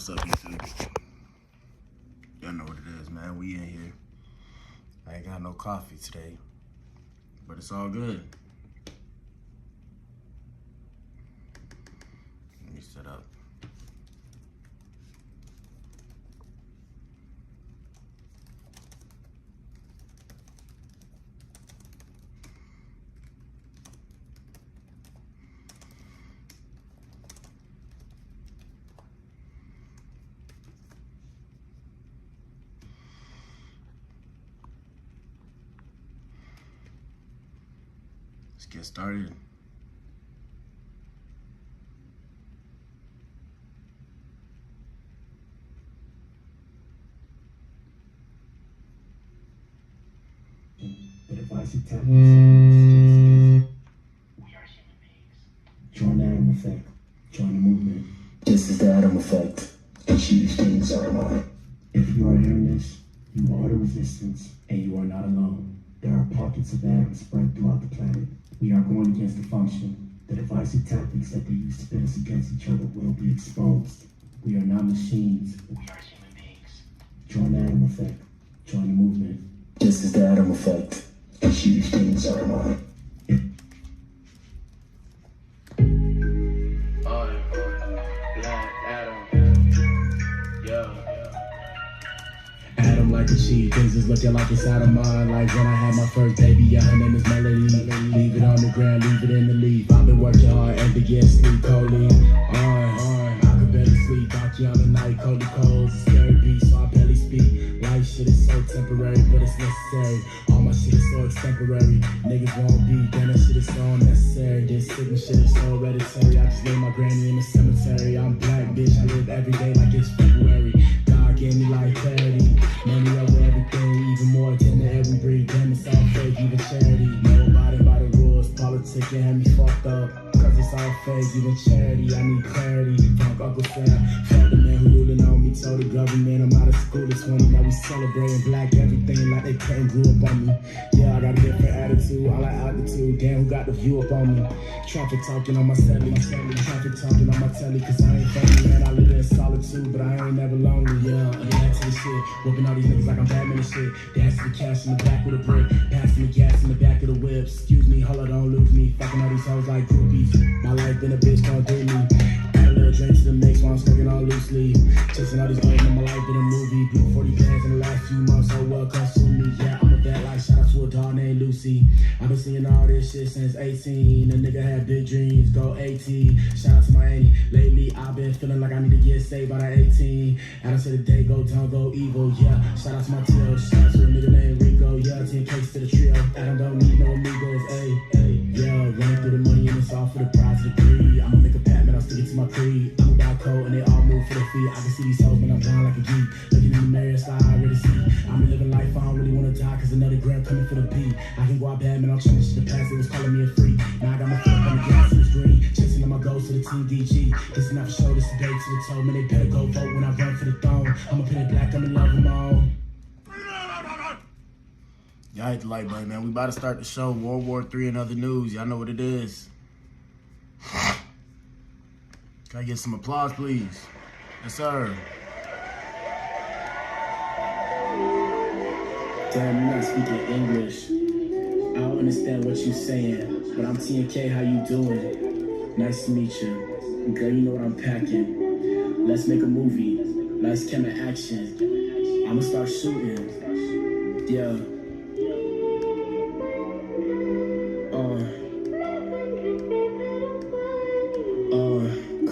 What's up, YouTube? Y'all know what it is, man. We in here. I ain't got no coffee today, but it's all good. Let me set up. Let's get started. The device attack. We are human beings. Join the Adam effect. Join the movement. This is the Adam effect. Achieve things are mine. If you are hearing this, you are the resistance, and you are not alone. There are pockets of atoms spread throughout the planet. We are going against the function. The divisive tactics that they use to pit us against each other will be exposed. We are not machines. We are human beings. Join the Adam effect. Join the movement. This is the Adam effect. Achieve things are mine. Adam like a cheat, things is looking like it's out of mind. Like when I had my first baby, yeah, her name is Melody. Leave it on the ground, leave it in the leaf. I've been working hard and to get sleep, coldly. I could barely sleep, Docky on the night, coldly cold. It's a scary beast, so I barely speak. Life shit is so temporary, but it's necessary. All my shit is so extemporary. Niggas won't be, then that shit is so unnecessary. This sickness shit is so hereditary. I just laid my granny in the cemetery. I'm black, bitch, I live every day like it's February. God gave me life clarity. Money over everything, even more than the air we breathe. Damn, it's all fake, even charity. Nobody by the rules, politics had me fucked up. Cause it's all fake, even charity. I need clarity. Fuck Uncle Sam, fuck the man who ruling on me. Told the government I'm out of school at 20. Now we celebrating black everything like they couldn't grew up on me. Yeah, I got a different attitude, I like altitude. Damn, who got the view up on me? Traffic talking on my celly. Traffic talking on my telly. Cause I ain't funny, man, I live in solitude. But I ain't never lonely, yeah. To the shit, whooping all these niggas like I'm Batman and shit. Dancing the cash in the back with a brick, passing the gas in the back of the whip. Excuse me, hold on, don't lose me. Fucking all these hoes like groupies. My life been a bitch, don't do me. Add a little drink to the mix while I'm smoking on loose leaf. Chasing all these hoes, my life been a movie. Blew 40 bands in the last few months, so well consume me. Yeah, I'm a bad life, shout out to a dog named Lucy. I've been seeing all this shit since 18. A nigga had big dreams, go 18. Shout out to my auntie. Lately, I've been feeling like I need to get saved by the 18. Adam said the day go down, go evil, yeah. Shout out to my Tio, shout out to a nigga named Rico, yeah. 10 case to the trio. Adam don't need no amigos, ayy, yeah. Running through the money and it's all for the prize of the greed. I'ma make a pact, man, I'll stick it to my creed. I'm about code and they all move for the fee. I can see these hoes, man, I'm blind like a geek. Looking in the mirror, sky, I already see. I'm living life, I don't really wanna die, cause another grab coming for the beat. I can go out bad, man, I'll change shit the past, it was calling me a freak. Now I got my foot up on the gas and it's green. Chasing on my goals to the team DG. This is not for show, this is day to the toe. Man, they better go vote when I run for the throne. I'ma pin it black, I'm in love with my own. Y'all hit the like button, man. We about to start the show. World War III and other news. Y'all know what it is. Can I get some applause, please? Yes, sir. Damn, you're not speaking English. I don't understand what you're saying, but I'm TNK, how you doing? Nice to meet you. Girl, you know what I'm packing. Let's make a movie. Lights, camera, action. I'ma start shooting. Yeah.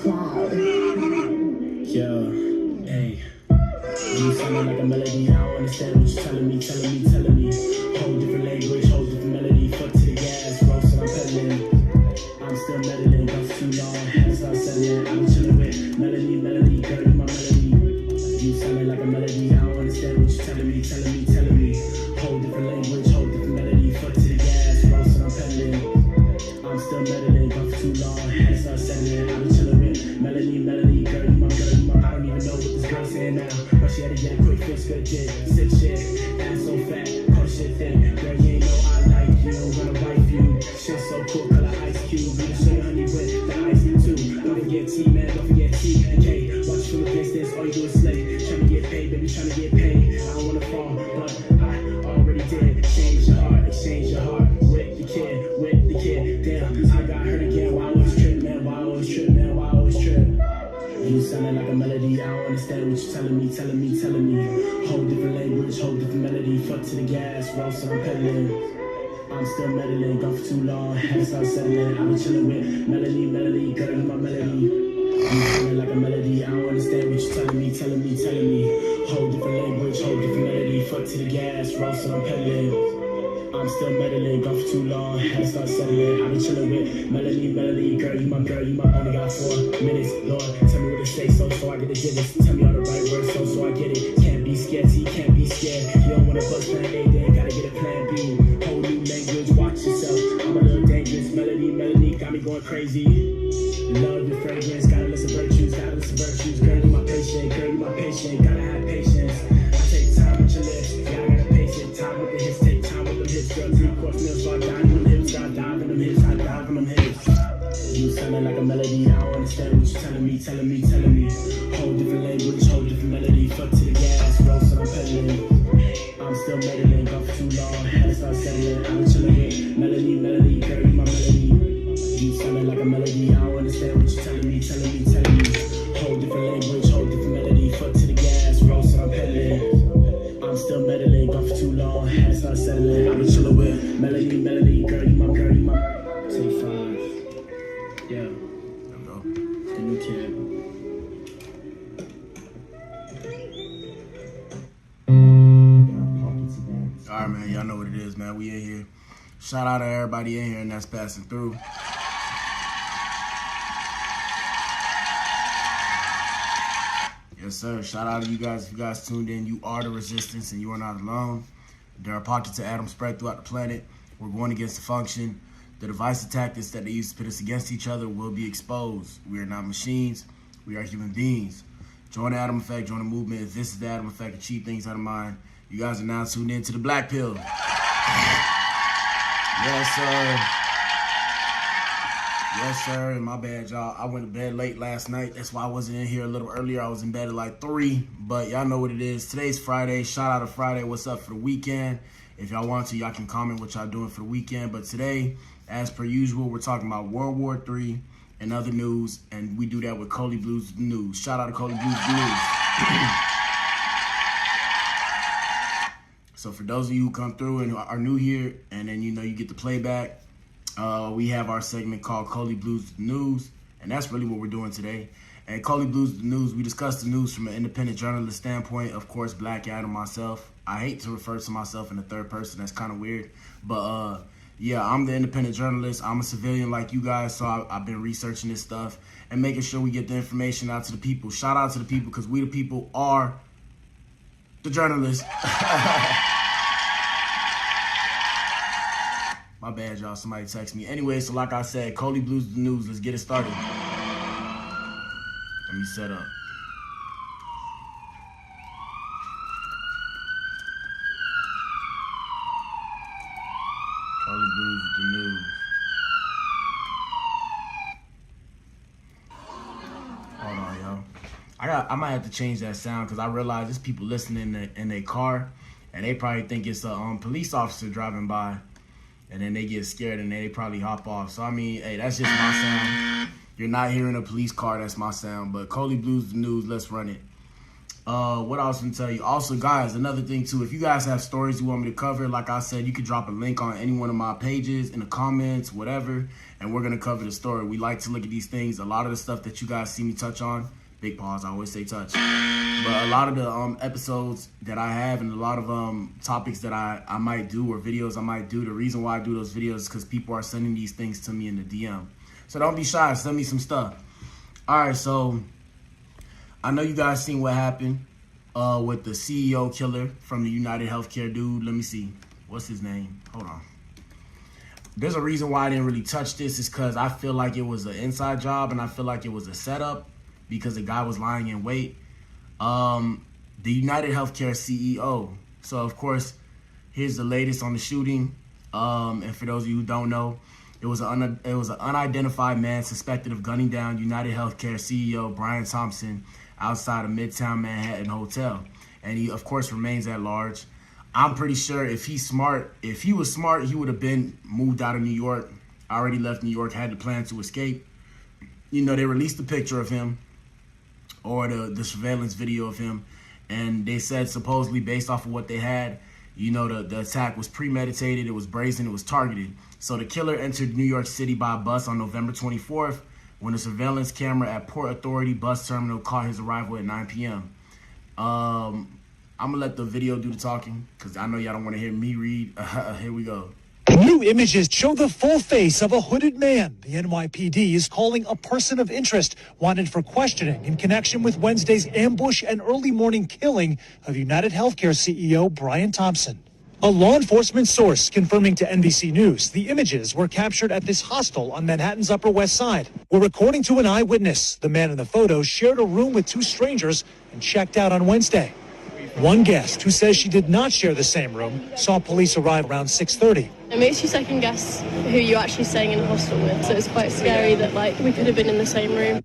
Cloud. Yeah. Hey. You sounding like a melody. I don't understand what you're telling me. Whole different language, whole different melody. Fuck to the gas, roast and I'm pedaling. I'm still meddling, that's too long. Hands are selling, I'm chilling with melody. Girl, you my melody. You sounding like a melody. I don't understand what you're telling me. Whole different language, whole different melody. Fuck to the gas, roast and I'm pedaling. I'm still meddling, but for too long. Hands are selling, I'm chilling with melody. Girl, you my. I don't even know what this girl's saying now. But she had to get a quick fix, good dick. Sick shit, ass so fat, cut shit thin. Girl, you ain't know I like you, gonna wife you. Shit so cool, color ice cube. Gonna show you honey with the ice too. Don't forget T, man, don't forget T and K. Watch for you against this, all you do is slay. Trying to get paid, baby, trying to get paid. I don't wanna fall, but I already did. Exchange your heart with the kid. Damn, I got hurt again. Why I always trip, man? Why I always trip? You sounding like a melody. I don't understand what you're telling me. Whole different language, whole different melody. Fuck to the gas, roast and I'm pedaling. I'm still meddling, gone for too long, had to start settling. I've been chilling with melody, girl, you my melody. You sounding like a melody. I don't understand what you're telling me. Whole different language, whole different melody. Fuck to the gas, roast and I'm pedaling. I'm still meddling, gone for too long, had to start settling. I've been chilling with melody, girl, you my only got 4 minutes, Lord. Tell me what to say, so I get the digits. Tell me all the right words, so I get it. Can't be scared, T, can't be scared. You don't wanna bust plan A, then gotta get a plan B. Whole new language, watch yourself. I'm a little dangerous, melody, got me going crazy. Love your fragrance, gotta listen virtues. Girl, you my patient, gotta have patience. I take time with your lips, yeah, I gotta patient. Time with the hits, take time with them hits. Girl, 3-course meal, so I dive in them hips. I dive in them hips. You sounding like a melody, I don't understand what you're telling me. Whole different language, whole different melody. Fuck to the gas, roast and I'm pedaling. I'm still meddling, gone for too long, had to start settling. I've been chilling with melody, girl, you my melody. You sounding like a melody, I don't understand what you're telling me. Whole different language, whole different melody. Fuck to the gas, roast and I'm pedaling. I'm still meddling, gone for too long, had to start settling. I've been chilling with melody, girl, you my. Take 5. Yeah. The new kid. Alright, man, y'all know what it is, man. We in here. Shout out to everybody in here and that's passing through. Yes, sir. Shout out to you guys. If you guys tuned in, you are the resistance and you are not alone. There are pockets of atoms spread throughout the planet. We're going against the function. The divisive tactics that they use to pit us against each other will be exposed. We are not machines. We are human beings. Join the Atom Effect. Join the movement. If this is the Atom Effect, achieve things out of mind. You guys are now tuned in to the Black Pill. Yes, sir. Yes, sir. And my bad, y'all. I went to bed late last night. That's why I wasn't in here a little earlier. I was in bed at like 3. But y'all know what it is. Today's Friday. Shout out to Friday. What's up for the weekend? If y'all want to, y'all can comment what y'all doing for the weekend. But today, as per usual, we're talking about World War III and other news. And we do that with Coley Blues News. Shout out to Coley Blues News. So for those of you who come through and are new here, and then you get the playback, we have our segment called Coley Blues News, and that's really what we're doing today. And Coley Blues News, we discuss the news from an independent journalist standpoint. Of course, Black Adam, myself. I hate to refer to myself in the third person. That's kind of weird. But yeah, I'm the independent journalist. I'm a civilian like you guys, so I've been researching this stuff and making sure we get the information out to the people. Shout out to the people, because we the people are the journalists. My bad, y'all. Somebody text me. Anyway, so like I said, Coley Blues News. Let's get it started. Let me set up. Coley Blues News. Hold on, y'all. I might have to change that sound because I realize there's people listening in their car, and they probably think it's a police officer driving by. And then they get scared and they probably hop off. So, I mean, hey, that's just my sound. You're not hearing a police car, that's my sound. But Coley Blues News, let's run it. What else can I tell you? Also, guys, another thing, too. If you guys have stories you want me to cover, like I said, you can drop a link on any one of my pages, in the comments, whatever. And we're going to cover the story. We like to look at these things. A lot of the stuff that you guys see me touch on, big pause, I always say touch. But a lot of the episodes that I have and a lot of topics that I might do or videos I might do, the reason why I do those videos is because people are sending these things to me in the DM. So don't be shy. Send me some stuff. All right, so I know you guys seen what happened with the CEO killer from the United Healthcare dude. Let me see. What's his name? Hold on. There's a reason why I didn't really touch this is because I feel like it was an inside job and I feel like it was a setup because the guy was lying in wait. The United Healthcare CEO. So, of course, here's the latest on the shooting. And for those of you who don't know, it was an unidentified man suspected of gunning down United Healthcare CEO Brian Thompson outside of Midtown Manhattan Hotel. And he, of course, remains at large. I'm pretty sure if he was smart, he would have been moved out of New York, already left New York, had the plan to escape. You know, they released a picture of him or the surveillance video of him, and they said supposedly based off of what they had, you know, the attack was premeditated, it was brazen, it was targeted. So the killer entered New York City by bus on November 24th when a surveillance camera at Port Authority bus terminal caught his arrival at 9 p.m. I'm going to let the video do the talking because I know y'all don't want to hear me read. Here we go. New images show the full face of a hooded man. The NYPD is calling a person of interest wanted for questioning in connection with Wednesday's ambush and early morning killing of United Healthcare CEO Brian Thompson. A law enforcement source confirming to NBC News the images were captured at this hostel on Manhattan's Upper West Side, where, according to an eyewitness, the man in the photo shared a room with two strangers and checked out on Wednesday. One guest, who says she did not share the same room, saw police arrive around 6:30. It makes you second guess who you're actually staying in a hostel with, so it's quite scary that, like, we could have been in the same room.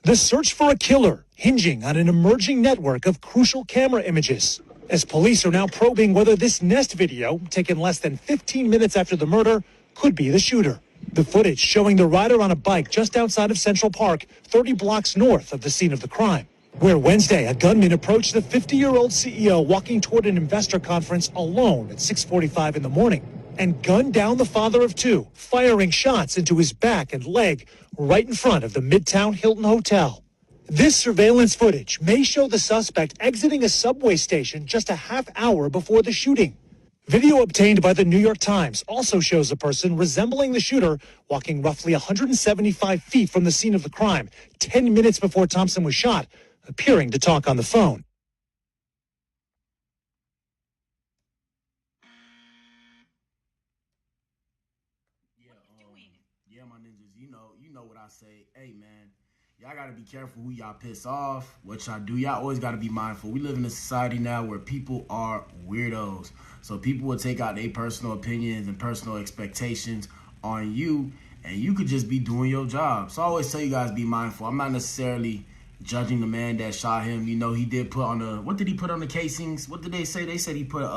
The search for a killer hinging on an emerging network of crucial camera images, as police are now probing whether this Nest video, taken less than 15 minutes after the murder, could be the shooter. The footage showing the rider on a bike just outside of Central Park, 30 blocks north of the scene of the crime, where Wednesday a gunman approached the 50-year-old CEO walking toward an investor conference alone at 6:45 in the morning and gunned down the father of two, firing shots into his back and leg right in front of the Midtown Hilton Hotel. This surveillance footage may show the suspect exiting a subway station just a half hour before the shooting. Video obtained by the New York Times also shows a person resembling the shooter walking roughly 175 feet from the scene of the crime 10 minutes before Thompson was shot, appearing to talk on the phone. Yeah, my ninjas, you know what I say. Hey, man, y'all got to be careful who y'all piss off, what y'all do. Y'all always got to be mindful. We live in a society now where people are weirdos. So people will take out their personal opinions and personal expectations on you, and you could just be doing your job. So I always tell you guys, be mindful. I'm not necessarily judging the man that shot him. You know, he did put on the, what did he put on the casings? What did they say? They said he put,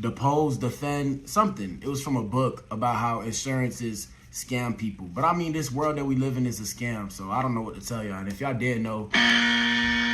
depose, defend, something. It was from a book about how insurances scam people. But I mean, this world that we live in is a scam, so I don't know what to tell y'all. And if y'all did know,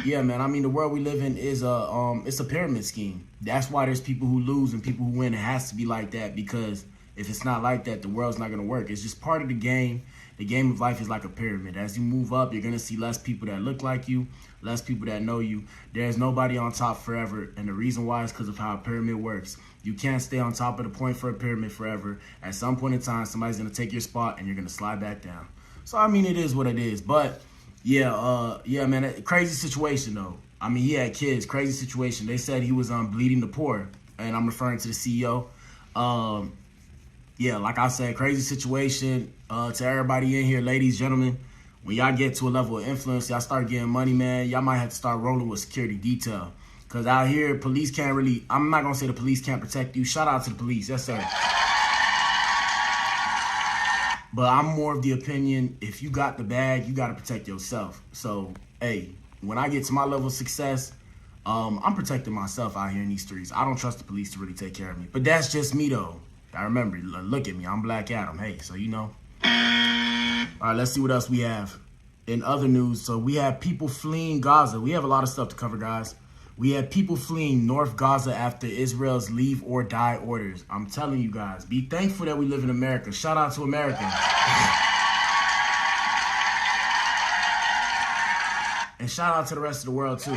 yeah, man, I mean, the world we live in is it's a pyramid scheme. That's why there's people who lose and people who win. It has to be like that, because if it's not like that, the world's not going to work. It's just part of the game. The game of life is like a pyramid. As you move up, you're going to see less people that look like you, less people that know you. There's nobody on top forever, and the reason why is because of how a pyramid works. You can't stay on top of the point for a pyramid forever. At some point in time, somebody's going to take your spot, and you're going to slide back down. So, I mean, it is what it is. But, yeah, man, crazy situation, though. I mean, he had kids, crazy situation. They said he was bleeding the poor, and I'm referring to the CEO. Yeah, like I said, crazy situation. To everybody in here, ladies, gentlemen, when y'all get to a level of influence, y'all start getting money, man, y'all might have to start rolling with security detail. Because out here, police can't really, I'm not going to say the police can't protect you. Shout out to the police. Yes, sir. But I'm more of the opinion, if you got the bag, you got to protect yourself. So, hey, when I get to my level of success, I'm protecting myself out here in these streets. I don't trust the police to really take care of me. But that's just me, though. I remember, look at me, I'm Black Adam. Hey, so you know. All right, let's see what else we have. In other news, so we have people fleeing Gaza. We have a lot of stuff to cover, guys. We have people fleeing North Gaza after Israel's leave or die orders. I'm telling you guys, be thankful that we live in America. Shout out to America. And shout out to the rest of the world, too.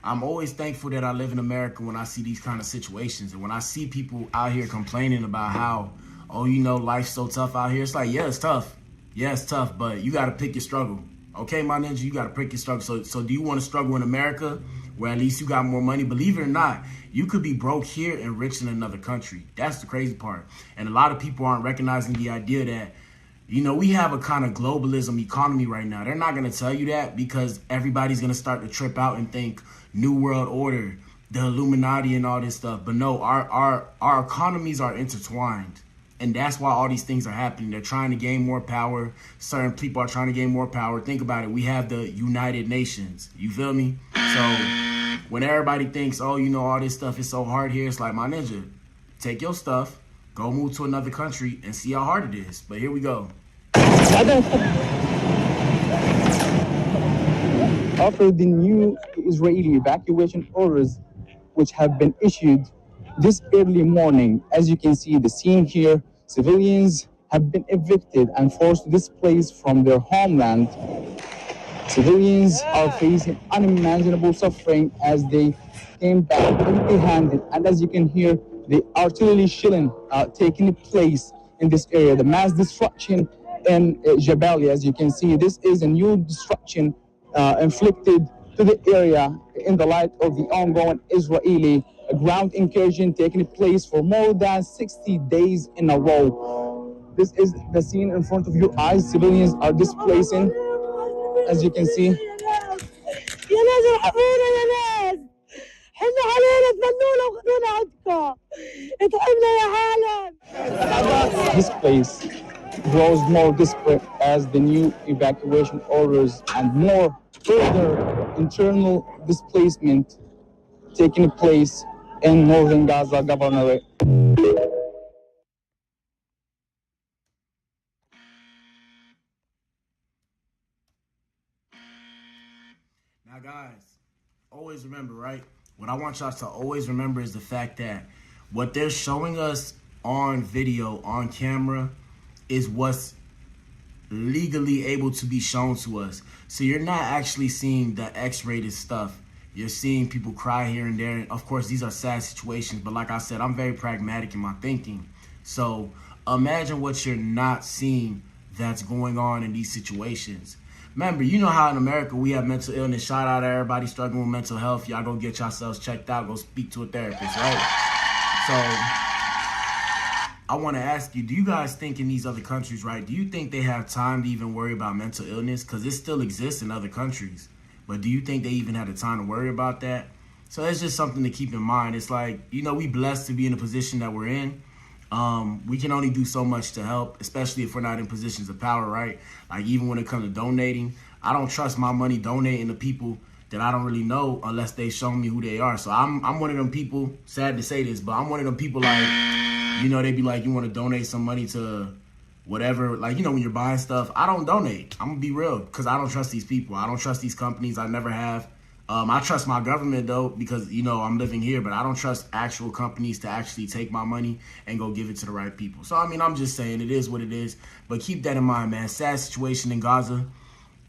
I'm always thankful that I live in America when I see these kind of situations. And when I see people out here complaining about how, oh, you know, life's so tough out here. It's like, yeah, it's tough. Yeah, it's tough, but you got to pick your struggle. Okay, my ninja, you got to pick your struggle. So do you want to struggle in America where at least you got more money? Believe it or not, you could be broke here and rich in another country. That's the crazy part. And a lot of people aren't recognizing the idea that, you know, we have a kind of globalism economy right now. They're not going to tell you that because everybody's going to start to trip out and think New World Order, the Illuminati and all this stuff. But no, our economies are intertwined. And that's why all these things are happening. They're trying to gain more power. Certain people are trying to gain more power. Think about it. We have the United Nations. You feel me? So when everybody thinks, oh, you know, all this stuff is so hard here, it's like, my ninja, take your stuff, go move to another country and see how hard it is. But here we go. After the new Israeli evacuation orders, which have been issued this early morning, as you can see the scene here, civilians have been evicted and forced to displace from their homeland. Civilians are facing unimaginable suffering as they came back empty-handed, and as you can hear, the artillery shelling taking place in this area. The mass destruction in Jabalia, as you can see, this is a new destruction inflicted to the area in the light of the ongoing Israeli ground incursion taking place for more than 60 days in a row. This is the scene in front of your eyes. Civilians are displacing, as you can see. This place grows more desperate as the new evacuation orders and more further internal displacement taking place in northern Gaza governorate. Now, guys, always remember, right? What I want y'all to always remember is the fact that what they're showing us on video, on camera, is what's legally able to be shown to us. So you're not actually seeing the X-rated stuff. You're seeing people cry here and there. Of course, these are sad situations, but like I said, I'm very pragmatic in my thinking. So imagine what you're not seeing that's going on in these situations. Remember, you know how in America we have mental illness. Shout out to everybody struggling with mental health. Y'all go get yourselves checked out. Go speak to a therapist, right? So I want to ask you, do you guys think in these other countries, right, do you think they have time to even worry about mental illness? Because it still exists in other countries. But do you think they even had the time to worry about that? So it's just something to keep in mind. It's like, you know, we blessed to be in the position that we're in. We can only do so much to help, especially if we're not in positions of power, right? Like even when it comes to donating, I don't trust my money donating to people that I don't really know unless they show me who they are. So I'm one of them people, sad to say this, but I'm one of them people like, you know, they be like, you want to donate some money to whatever, like, you know, when you're buying stuff, I don't donate. I'm gonna be real, because I don't trust these people. I don't trust these companies. I never have. I trust my government, though, because, you know, I'm living here, but I don't trust actual companies to actually take my money and go give it to the right people. So, I mean, I'm just saying it is what it is, but keep that in mind, man. Sad situation in Gaza.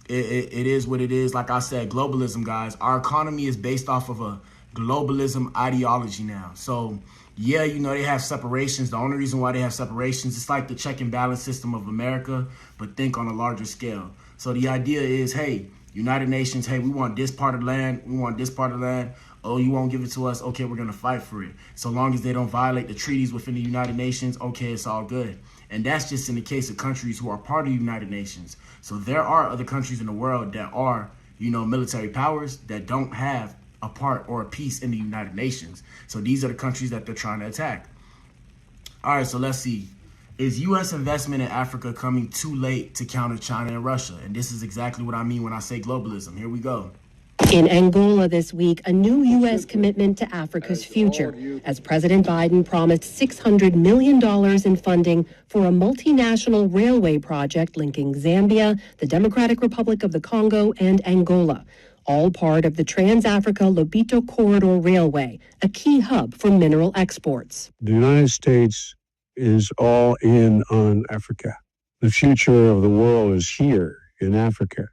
It is what it is. Like I said, globalism, guys. Our economy is based off of a globalism ideology now. So, yeah, you know, they have separations. The only reason why they have separations, it's like the check and balance system of America, but think on a larger scale. So the idea is, hey, United Nations, hey, we want this part of land. We want this part of land. Oh, you won't give it to us? Okay, we're going to fight for it. So long as they don't violate the treaties within the United Nations, okay, it's all good. And that's just in the case of countries who are part of the United Nations. So there are other countries in the world that are, you know, military powers that don't have a part or a piece in the United Nations. So these are the countries that they're trying to attack. All right, so let's see. Is U.S. investment in Africa coming too late to counter China and Russia? And this is exactly what I mean when I say globalism. Here we go. In Angola this week, a new U.S. commitment to Africa's future, as President Biden promised $600 million in funding for a multinational railway project linking Zambia, the Democratic Republic of the Congo, and Angola, all part of the Trans-Africa Lobito Corridor Railway, a key hub for mineral exports. The United States is all in on Africa. The future of the world is here in Africa,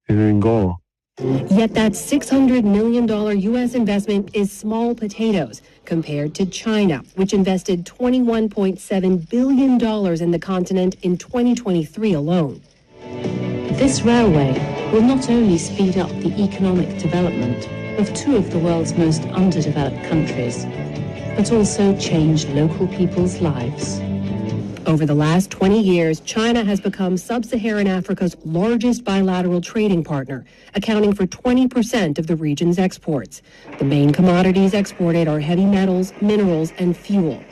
in Angola. Yet that $600 million U.S. investment is small potatoes compared to China, which invested $21.7 billion in the continent in 2023 alone. This railway will not only speed up the economic development of two of the world's most underdeveloped countries, but also change local people's lives. Over the last 20 years, China has become sub-Saharan Africa's largest bilateral trading partner, accounting for 20% of the region's exports. The main commodities exported are heavy metals, minerals, and fuel.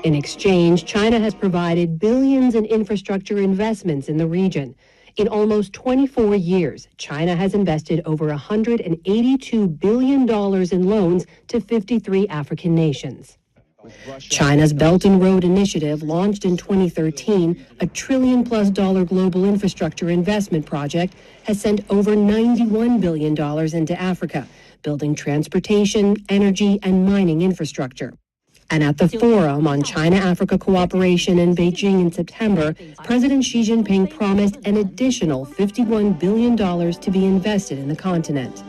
In exchange, China has provided billions in infrastructure investments in the region. In almost 24 years, China has invested over $182 billion in loans to 53 African nations. China's Belt and Road Initiative, launched in 2013, a $1 trillion+ global infrastructure investment project, has sent over $91 billion into Africa, building transportation, energy, and mining infrastructure. And at the Forum on China-Africa Cooperation in Beijing in September, President Xi Jinping promised an additional $51 billion to be invested in the continent.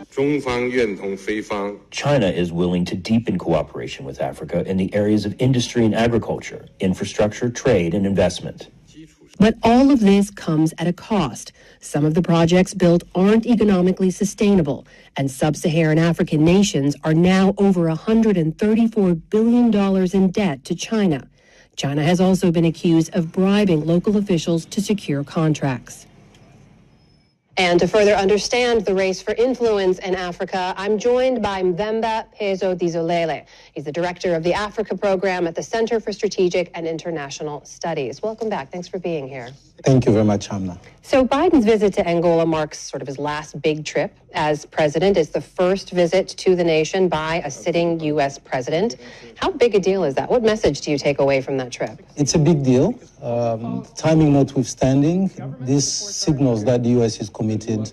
China is willing to deepen cooperation with Africa in the areas of industry and agriculture, infrastructure, trade, and investment. But all of this comes at a cost. Some of the projects built aren't economically sustainable, and sub-Saharan African nations are now over $134 billion in debt to China. China has also been accused of bribing local officials to secure contracts. And to further understand the race for influence in Africa, I'm joined by Mvemba Pezo Dizolele. He's the director of the Africa program at the Center for Strategic and International Studies. Welcome back. Thanks for being here. Thank you very much, Hamna. So Biden's visit to Angola marks sort of his last big trip as president. It's the first visit to the nation by a sitting U.S. president. How big a deal is that? What message do you take away from that trip? It's a big deal. Timing notwithstanding, this signals that the U.S. is committed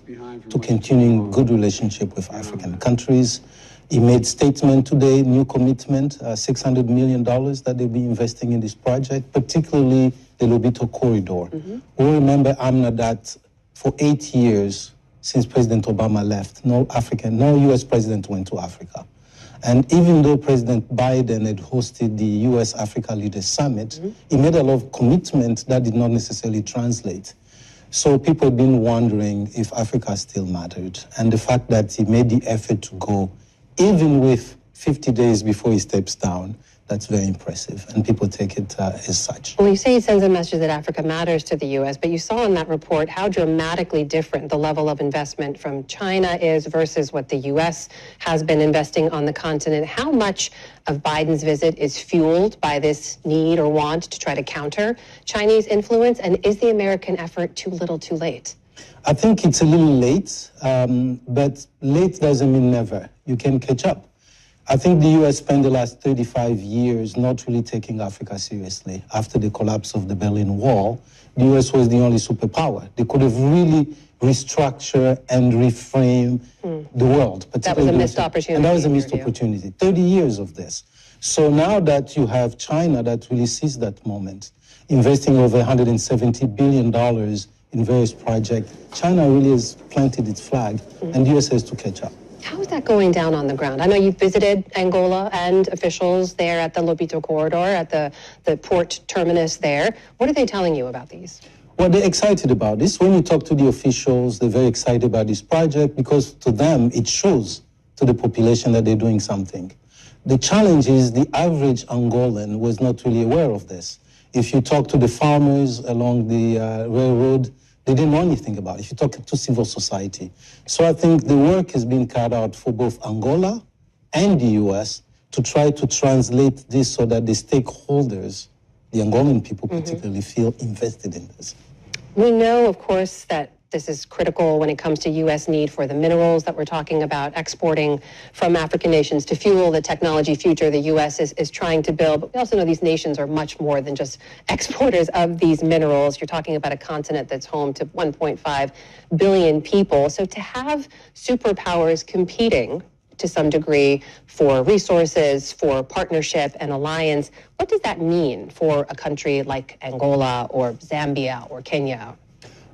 to continuing good relationship with African countries. He made statement today, new commitment, $600 million that they'll be investing in this project, particularly the Lobito corridor. We remember, Amna, that for 8 years since President Obama left, no U.S. president went to Africa. And even though President Biden had hosted the U.S.-Africa Leaders Summit, he made a lot of commitments that did not necessarily translate. So people have been wondering if Africa still mattered. And the fact that he made the effort to go, even with 50 days before he steps down, that's very impressive, and people take it as such. Well, you say it sends a message that Africa matters to the U.S., but you saw in that report how dramatically different the level of investment from China is versus what the U.S. has been investing on the continent. How much of Biden's visit is fueled by this need or want to try to counter Chinese influence, and is the American effort too little too late? I think it's a little late, but late doesn't mean never. You can catch up. I think the U.S. spent the last 35 years not really taking Africa seriously. After the collapse of the Berlin Wall, the U.S. was the only superpower. They could have really restructured and reframe the world. That was a missed opportunity. And that was a missed opportunity. 30 years of this. So now that you have China that really sees that moment, investing over $170 billion in various projects, China really has planted its flag, and the U.S. has to catch up. How is that going down on the ground? I know you visited Angola and officials there at the Lobito corridor, at the port terminus there. What are they telling you about these? Well, they're excited about this. When you talk to the officials, they're very excited about this project because to them, it shows to the population that they're doing something. The challenge is the average Angolan was not really aware of this. If you talk to the farmers along the railroad, they didn't know anything about it. If you talk to civil society. So I think the work has been carried out for both Angola and the U.S. to try to translate this so that the stakeholders, the Angolan people particularly, feel invested in this. We know, of course, that this is critical when it comes to U.S. need for the minerals that we're talking about, exporting from African nations to fuel the technology future the U.S. is trying to build. But we also know these nations are much more than just exporters of these minerals. You're talking about a continent that's home to 1.5 billion people. So to have superpowers competing to some degree for resources, for partnership and alliance, what does that mean for a country like Angola or Zambia or Kenya?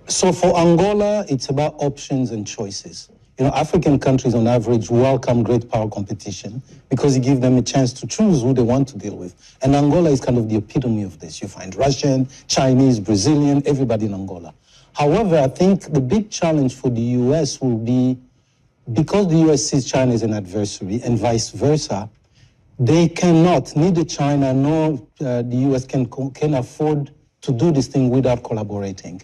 So for Angola, it's about options and choices. You know, African countries on average welcome great power competition because it gives them a chance to choose who they want to deal with. And Angola is kind of the epitome of this. You find Russian, Chinese, Brazilian, everybody in Angola. However, I think the big challenge for the U.S. will be, because the U.S. sees China as an adversary and vice versa, they cannot, neither China nor the U.S. can afford to do this thing without collaborating.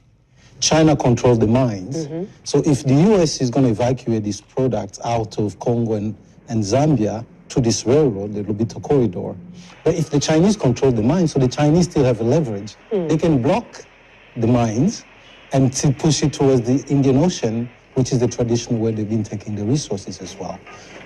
China controls the mines. So if the U.S. is going to evacuate these products out of Congo and Zambia, to this railroad, the Lobito corridor. But if the Chinese control the mines, so the Chinese still have a leverage, they can block the mines and to push it towards the Indian Ocean, which is the traditional way they've been taking the resources as well.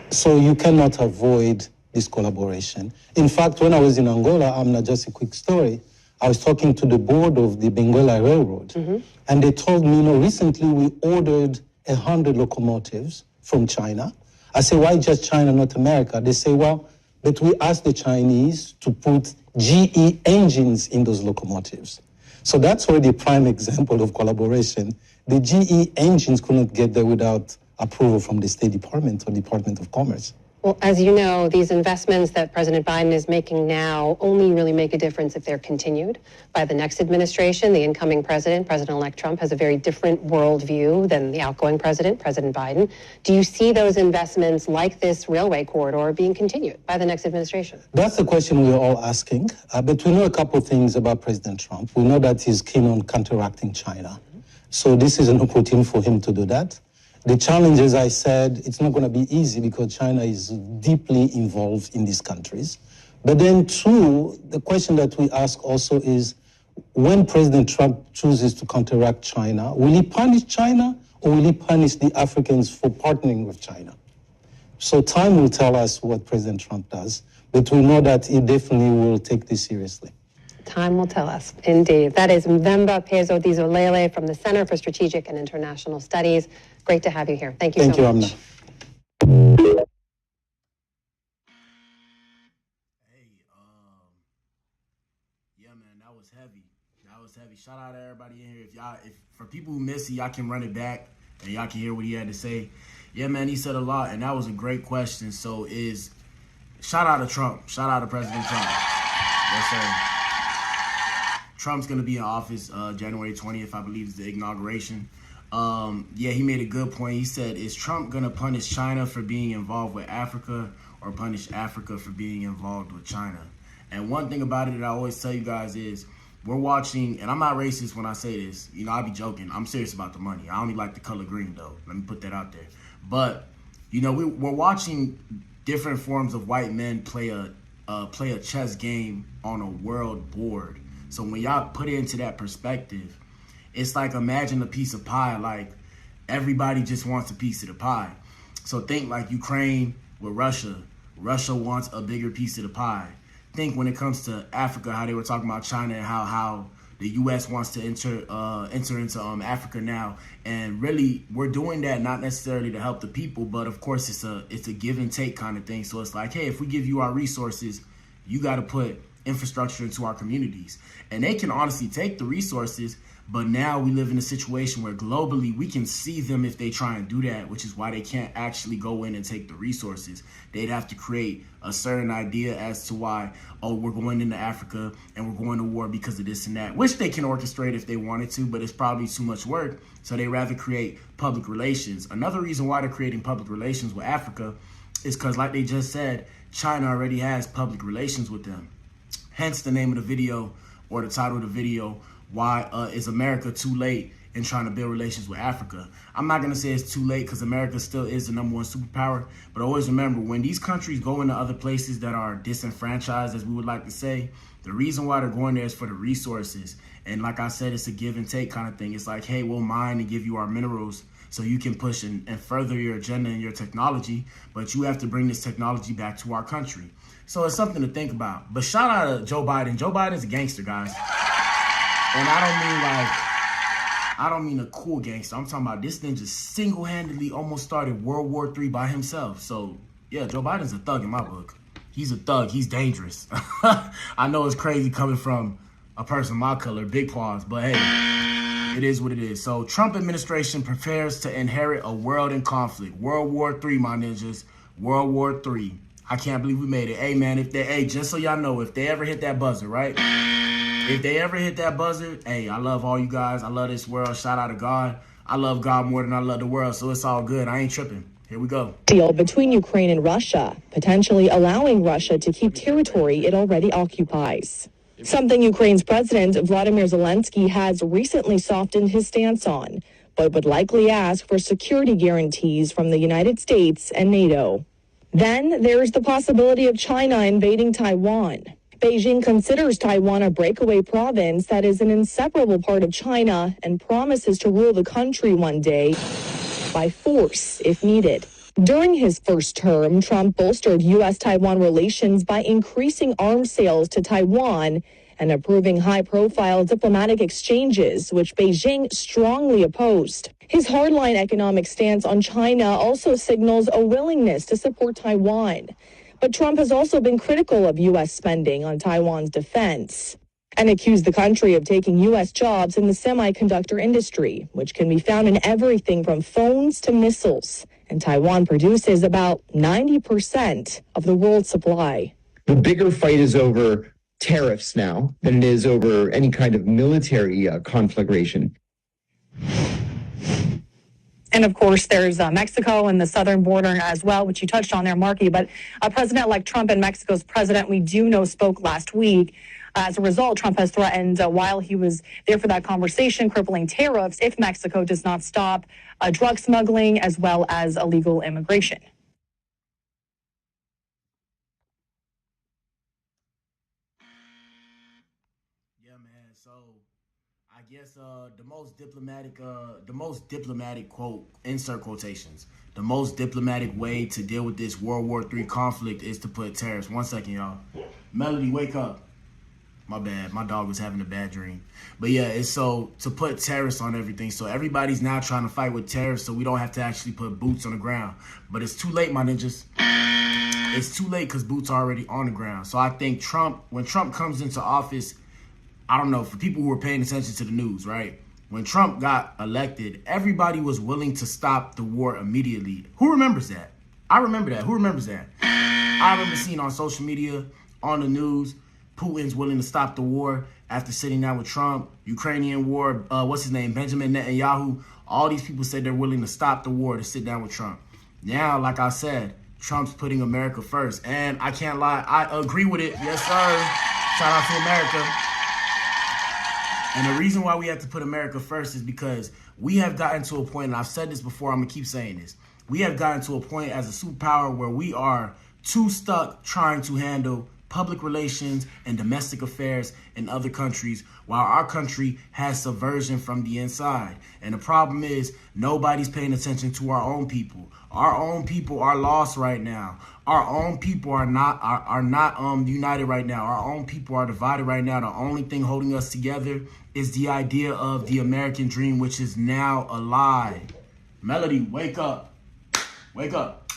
So you cannot avoid this collaboration. In fact, when I was in Angola, just a quick story, I was talking to the board of the Benguela Railroad, and they told me, recently we ordered 100 locomotives from China. I say, why just China, not America? They say, well, but we asked the Chinese to put GE engines in those locomotives. So that's already a prime example of collaboration. The GE engines couldn't get there without approval from the State Department or Department of Commerce. Well, as you know, these investments that President Biden is making now only really make a difference if they're continued by the next administration. The incoming President-elect Trump, has a very different worldview than the outgoing President Biden. Do you see those investments like this railway corridor being continued by the next administration? That's the question we're all asking. But we know a couple of things about President Trump. We know that he's keen on counteracting China. So this is an opportunity for him to do that. The challenge, as I said, it's not going to be easy because China is deeply involved in these countries. But then, two, the question that we ask also is, when President Trump chooses to counteract China, will he punish China or will he punish the Africans for partnering with China? So time will tell us what President Trump does, but we know that he definitely will take this seriously. Time will tell us, indeed. That is Mvemba Phezo-Dizolele from the Center for Strategic and International Studies. Great to have you here. Thank you so much. Thank you, Amna. Yeah, man, that was heavy. Shout out to everybody in here. If for people who miss it, y'all can run it back and y'all can hear what he had to say. Yeah, man, he said a lot, and that was a great question. So shout out to Trump. Shout out to President Trump. Yes, sir. Trump's going to be in office January 20th, I believe, is the inauguration. Yeah, he made a good point. He said, is Trump going to punish China for being involved with Africa or punish Africa for being involved with China? And one thing about it that I always tell you guys is we're watching, and I'm not racist when I say this. I be joking. I'm serious about the money. I only like the color green, though. Let me put that out there. But, we're watching different forms of white men play a chess game on a world board. So when y'all put it into that perspective, it's like imagine a piece of pie, like everybody just wants a piece of the pie. So think like Ukraine with Russia. Russia wants a bigger piece of the pie. Think when it comes to Africa, how they were talking about China and how the U.S. wants to enter into Africa now. And really, we're doing that not necessarily to help the people, but of course it's a give and take kind of thing. So it's like, hey, if we give you our resources, you got to put infrastructure into our communities. And they can honestly take the resources, but now we live in a situation where globally we can see them if they try and do that, which is why they can't actually go in and take the resources. They'd have to create a certain idea as to why, we're going into Africa and we're going to war because of this and that, which they can orchestrate if they wanted to, but it's probably too much work. So they rather create public relations. Another reason why they're creating public relations with Africa is because, like they just said, China already has public relations with them. Hence the name of the video, or the title of the video, why is America too late in trying to build relations with Africa? I'm not going to say it's too late because America still is the #1 superpower. But always remember, when these countries go into other places that are disenfranchised, as we would like to say, the reason why they're going there is for the resources. And like I said, it's a give and take kind of thing. It's like, hey, we'll mine and give you our minerals so you can push and further your agenda and your technology. But you have to bring this technology back to our country. So it's something to think about. But shout out to Joe Biden. Joe Biden's a gangster, guys. And I don't mean a cool gangster. I'm talking about this ninja single-handedly almost started World War III by himself. So, yeah, Joe Biden's a thug in my book. He's a thug. He's dangerous. I know it's crazy coming from a person my color, big pause, but hey, it is what it is. So, Trump administration prepares to inherit a world in conflict. World War III, my ninjas. World War III. I can't believe we made it. Hey, man, just so y'all know, if they ever hit that buzzer, right? If they ever hit that buzzer, hey, I love all you guys. I love this world. Shout out to God. I love God more than I love the world, so it's all good. I ain't tripping. Here we go. Deal between Ukraine and Russia, potentially allowing Russia to keep territory it already occupies. Something Ukraine's President Vladimir Zelensky has recently softened his stance on, but would likely ask for security guarantees from the United States and NATO. Then there's the possibility of China invading Taiwan. Beijing considers Taiwan a breakaway province that is an inseparable part of China and promises to rule the country one day by force if needed. During his first term, Trump bolstered U.S.-Taiwan relations by increasing arms sales to Taiwan and approving high-profile diplomatic exchanges, which Beijing strongly opposed. His hardline economic stance on China also signals a willingness to support Taiwan. But Trump has also been critical of U.S. spending on Taiwan's defense and accused the country of taking U.S. jobs in the semiconductor industry, which can be found in everything from phones to missiles. And Taiwan produces about 90% of the world's supply. The bigger fight is over tariffs now than it is over any kind of military conflagration. And of course, there's Mexico and the southern border as well, which you touched on there, Marky. But President-elect Trump and Mexico's president, we do know, spoke last week. As a result, Trump has threatened, while he was there for that conversation, crippling tariffs if Mexico does not stop drug smuggling as well as illegal immigration. Yeah, man. So I guess the most diplomatic quote, insert quotations, the most diplomatic way to deal with this World War III conflict is to put tariffs. 1 second, y'all. Melody, wake up. My bad. My dog was having a bad dream. But yeah, it's so to put tariffs on everything. So everybody's now trying to fight with tariffs so we don't have to actually put boots on the ground. But it's too late, my ninjas. It's too late because boots are already on the ground. So I think when Trump comes into office, I don't know, for people who were paying attention to the news, right? When Trump got elected, everybody was willing to stop the war immediately. Who remembers that? I remember that. Who remembers that? I remember seeing on social media, on the news, Putin's willing to stop the war after sitting down with Trump. Ukrainian war, what's his name? Benjamin Netanyahu. All these people said they're willing to stop the war to sit down with Trump. Now, like I said, Trump's putting America first. And I can't lie, I agree with it. Yes, sir. Shout out to America. And the reason why we have to put America first is because we have gotten to a point, and I've said this before, I'm going to keep saying this. We have gotten to a point as a superpower where we are too stuck trying to handle public relations and domestic affairs in other countries while our country has subversion from the inside. And the problem is nobody's paying attention to our own people. Our own people are lost right now. Our own people are not united right now. Our own people are divided right now. The only thing holding us together is the idea of the American dream, which is now alive. Melody, wake up. Wake up.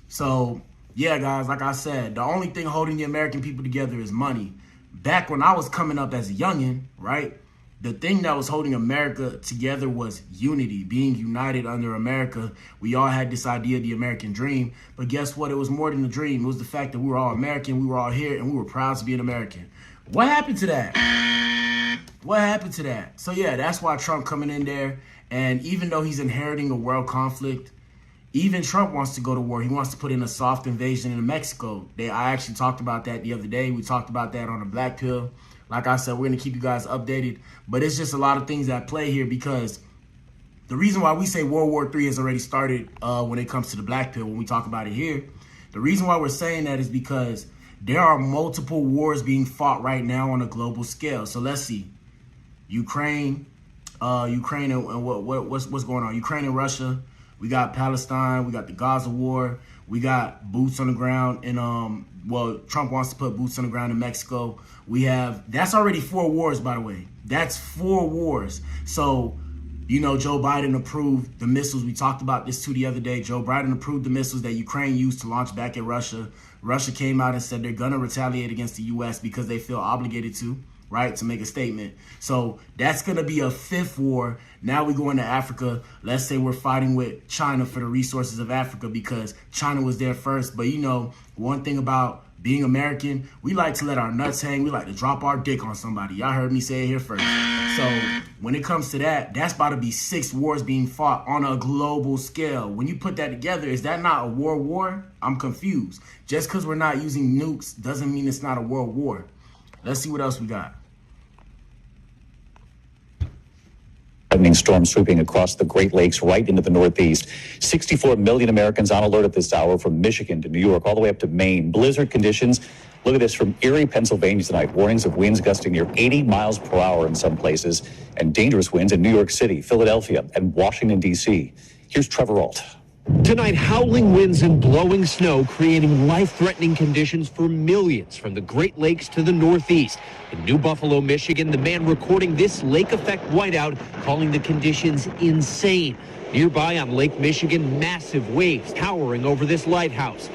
So, yeah, guys, like I said, the only thing holding the American people together is money. Back when I was coming up as a youngin', right, the thing that was holding America together was unity, being united under America. We all had this idea of the American dream. But guess what? It was more than a dream. It was the fact that we were all American, we were all here, and we were proud to be an American. What happened to that? What happened to that? So, yeah, that's why Trump coming in there. And even though he's inheriting a world conflict, even Trump wants to go to war. He wants to put in a soft invasion in Mexico. I actually talked about that the other day. We talked about that on the Black Pill. Like I said, we're going to keep you guys updated. But it's just a lot of things that play here because the reason why we say World War III has already started when it comes to the Black Pill, when we talk about it here, the reason why we're saying that is because there are multiple wars being fought right now on a global scale. So let's see. Ukraine and what's going on? Ukraine and Russia. We got Palestine, we got the Gaza war, we got boots on the ground, and Trump wants to put boots on the ground in Mexico. That's already 4 wars, by the way. That's 4 wars. So, you know, Joe Biden approved the missiles. We talked about this too the other day. Joe Biden approved the missiles that Ukraine used to launch back at Russia. Russia came out and said they're going to retaliate against the U.S. because they feel obligated to, right, to make a statement. So that's going to be a 5th war. Now we go into Africa. Let's say we're fighting with China for the resources of Africa because China was there first. But, you know, one thing about being American, we like to let our nuts hang. We like to drop our dick on somebody. Y'all heard me say it here first. So when it comes to that, that's about to be 6 wars being fought on a global scale. When you put that together, is that not a world war? I'm confused. Just because we're not using nukes doesn't mean it's not a world war. Let's see what else we got. Lightning storm sweeping across the Great Lakes right into the Northeast. 64 million Americans on alert at this hour from Michigan to New York, all the way up to Maine. Blizzard conditions. Look at this from Erie, Pennsylvania tonight. Warnings of winds gusting near 80 miles per hour in some places and dangerous winds in New York City, Philadelphia, and Washington, D.C. Here's Trevor Ault. Tonight, howling winds and blowing snow creating life-threatening conditions for millions from the Great Lakes to the Northeast. In New Buffalo, Michigan, the man recording this lake effect whiteout calling the conditions insane. Nearby on Lake Michigan, massive waves towering over this lighthouse.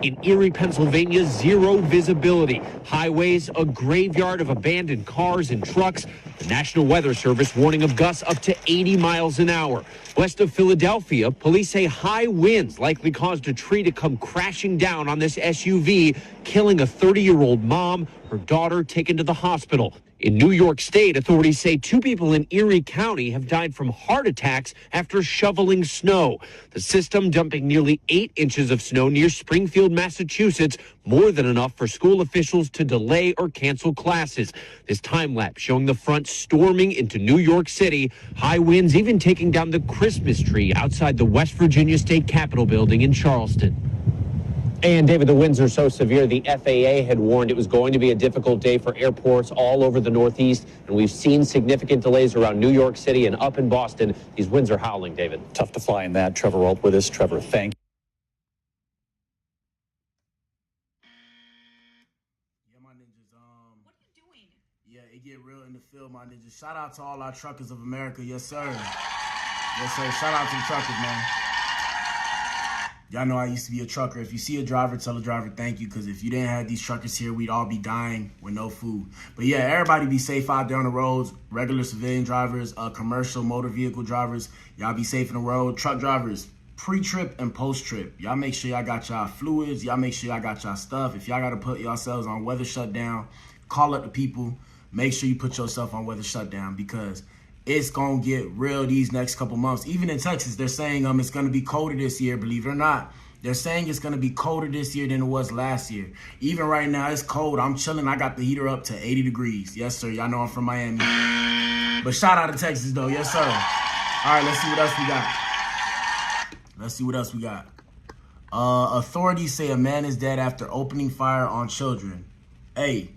In Erie, Pennsylvania, zero visibility. Highways, a graveyard of abandoned cars and trucks. The National Weather Service warning of gusts up to 80 miles an hour. West of Philadelphia, police say high winds likely caused a tree to come crashing down on this SUV, killing a 30-year-old mom, her daughter taken to the hospital. In New York State, authorities say 2 people in Erie County have died from heart attacks after shoveling snow. The system dumping nearly 8 inches of snow near Springfield, Massachusetts, more than enough for school officials to delay or cancel classes. This time lapse showing the front storming into New York City, high winds even taking down the Christmas tree outside the West Virginia State Capitol building in Charleston. And David, the winds are so severe, the FAA had warned it was going to be a difficult day for airports all over the Northeast. And we've seen significant delays around New York City and up in Boston. These winds are howling, David. Tough to fly in that. Trevor Ault with us. Trevor, thank you. Yeah, my ninjas. What are you doing? Yeah, it get real in the field, my ninjas. Shout out to all our truckers of America. Yes, sir. Yes, sir. Shout out to the truckers, man. Y'all know I used to be a trucker. If you see a driver, tell a driver thank you, because if you didn't have these truckers here, we'd all be dying with no food. But yeah, everybody be safe out there on the roads. Regular civilian drivers, commercial motor vehicle drivers, y'all be safe in the road. Truck drivers, pre-trip and post-trip, y'all make sure y'all got y'all fluids. Y'all make sure y'all got y'all stuff. If y'all got to put yourselves on weather shutdown, call up the people. Make sure you put yourself on weather shutdown, because it's going to get real these next couple months. Even in Texas, they're saying it's going to be colder this year, believe it or not. They're saying it's going to be colder this year than it was last year. Even right now, it's cold. I'm chilling. I got the heater up to 80 degrees. Yes, sir. Y'all know I'm from Miami. But shout out to Texas, though. Yes, sir. All right, let's see what else we got. Authorities say a man is dead after opening fire on children. Hey,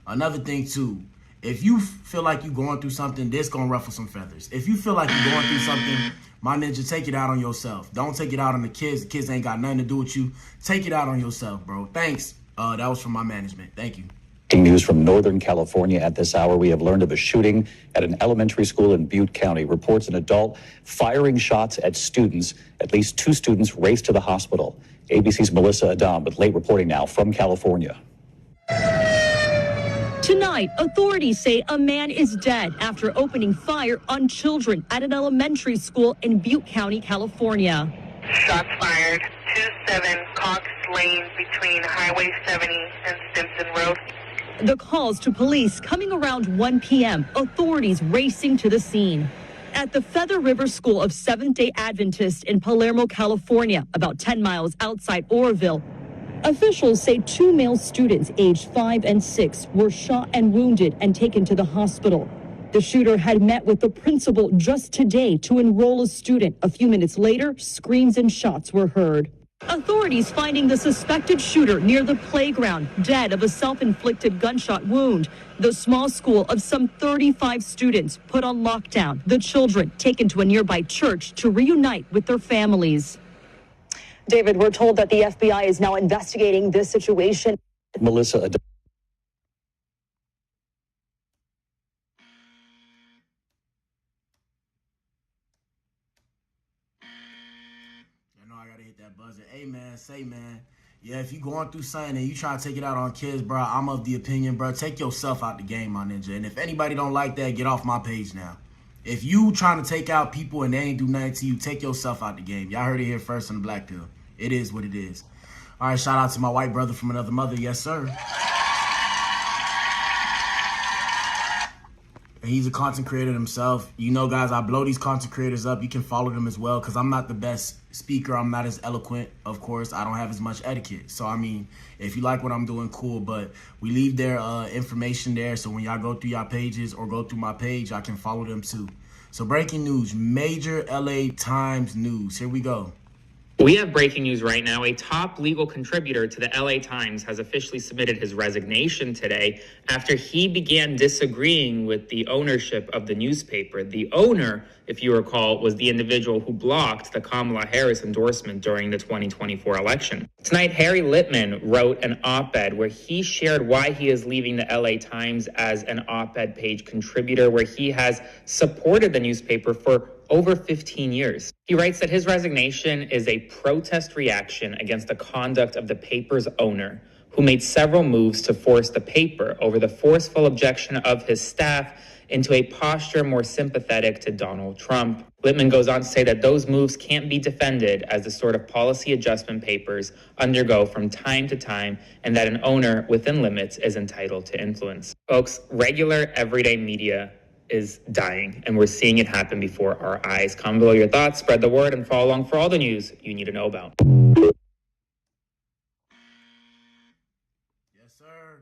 another thing, too. If you feel like you're going through something, this going to ruffle some feathers. If you feel like you're going through something, my ninja, take it out on yourself. Don't take it out on the kids. The kids ain't got nothing to do with you. Take it out on yourself, bro. Thanks. That was from my management. Thank you. News from Northern California at this hour. We have learned of a shooting at an elementary school in Butte County. Reports an adult firing shots at students. At least 2 students raced to the hospital. ABC's Melissa Adam with late reporting now from California. Tonight, authorities say a man is dead after opening fire on children at an elementary school in Butte County, California. Shots fired, 27 Cox Lane between Highway 70 and Simpson Road. The calls to police coming around 1 p.m., authorities racing to the scene. At the Feather River School of Seventh-day Adventists in Palermo, California, about 10 miles outside Oroville, officials say 2 male students aged 5 and 6 were shot and wounded and taken to the hospital. The shooter had met with the principal just today to enroll a student. A few minutes later, screams and shots were heard. Authorities finding the suspected shooter near the playground, dead of a self-inflicted gunshot wound. The small school of some 35 students put on lockdown. The children taken to a nearby church to reunite with their families. David, we're told that the FBI is now investigating this situation. Melissa. I know I gotta hit that buzzer. Hey, man, yeah, if you going through something and you trying to take it out on kids, bro, I'm of the opinion, bro, take yourself out the game, my ninja. And if anybody don't like that, get off my page now. If you trying to take out people and they ain't do nothing to you, take yourself out the game. Y'all heard it here first on the Black Pill. It is what it is. All right, shout out to my white brother from another mother. Yes, sir. And he's a content creator himself. You know, guys, I blow these content creators up. You can follow them as well because I'm not the best speaker. I'm not as eloquent, of course. I don't have as much etiquette. So, I mean, if you like what I'm doing, cool. But we leave their information there. So when y'all go through y'all pages or go through my page, I can follow them too. So breaking news, major LA Times news. Here we go. We have breaking news right now. A top legal contributor to the LA Times has officially submitted his resignation today after he began disagreeing with the ownership of the newspaper. The owner, if you recall, was the individual who blocked the Kamala Harris endorsement during the 2024 election. Tonight, Harry Litman wrote an op-ed where he shared why he is leaving the LA Times as an op-ed page contributor, where he has supported the newspaper for over 15 years. He writes that his resignation is a protest reaction against the conduct of the paper's owner, who made several moves to force the paper over the forceful objection of his staff into a posture more sympathetic to Donald Trump. Litman goes on to say that those moves can't be defended as the sort of policy adjustment papers undergo from time to time, and that an owner within limits is entitled to influence. Folks, regular everyday media is dying, and we're seeing it happen before our eyes. Comment below your thoughts, spread the word, and follow along for all the news you need to know about. Yes, sir.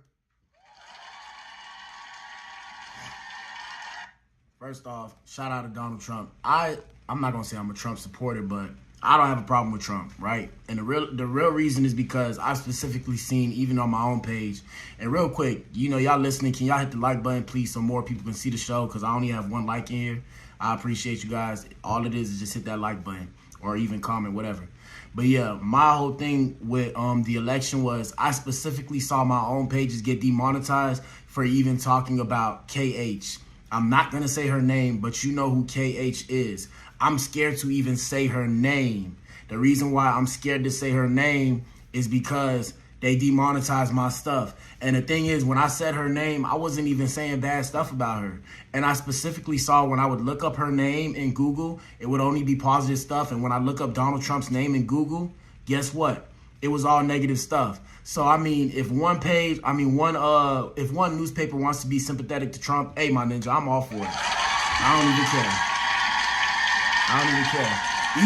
First off, shout out to Donald Trump. I'm not gonna say I'm a Trump supporter, but I don't have a problem with Trump, right? And the real reason is because I've specifically seen, even on my own page. And real quick, you know, y'all listening, can y'all hit the like button, please, so more people can see the show? Because I only have 1 like in here. I appreciate you guys. All it is just hit that like button or even comment, whatever. But yeah, my whole thing with the election was I specifically saw my own pages get demonetized for even talking about KH. I'm not going to say her name, but you know who KH is. I'm scared to even say her name. The reason why I'm scared to say her name is because they demonetized my stuff. And the thing is, when I said her name, I wasn't even saying bad stuff about her. And I specifically saw when I would look up her name in Google, it would only be positive stuff. And when I look up Donald Trump's name in Google, guess what? It was all negative stuff. So, I mean, if one newspaper wants to be sympathetic to Trump, hey, my ninja, I'm all for it. I don't even care.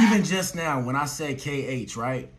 Even just now, when I said KH, right?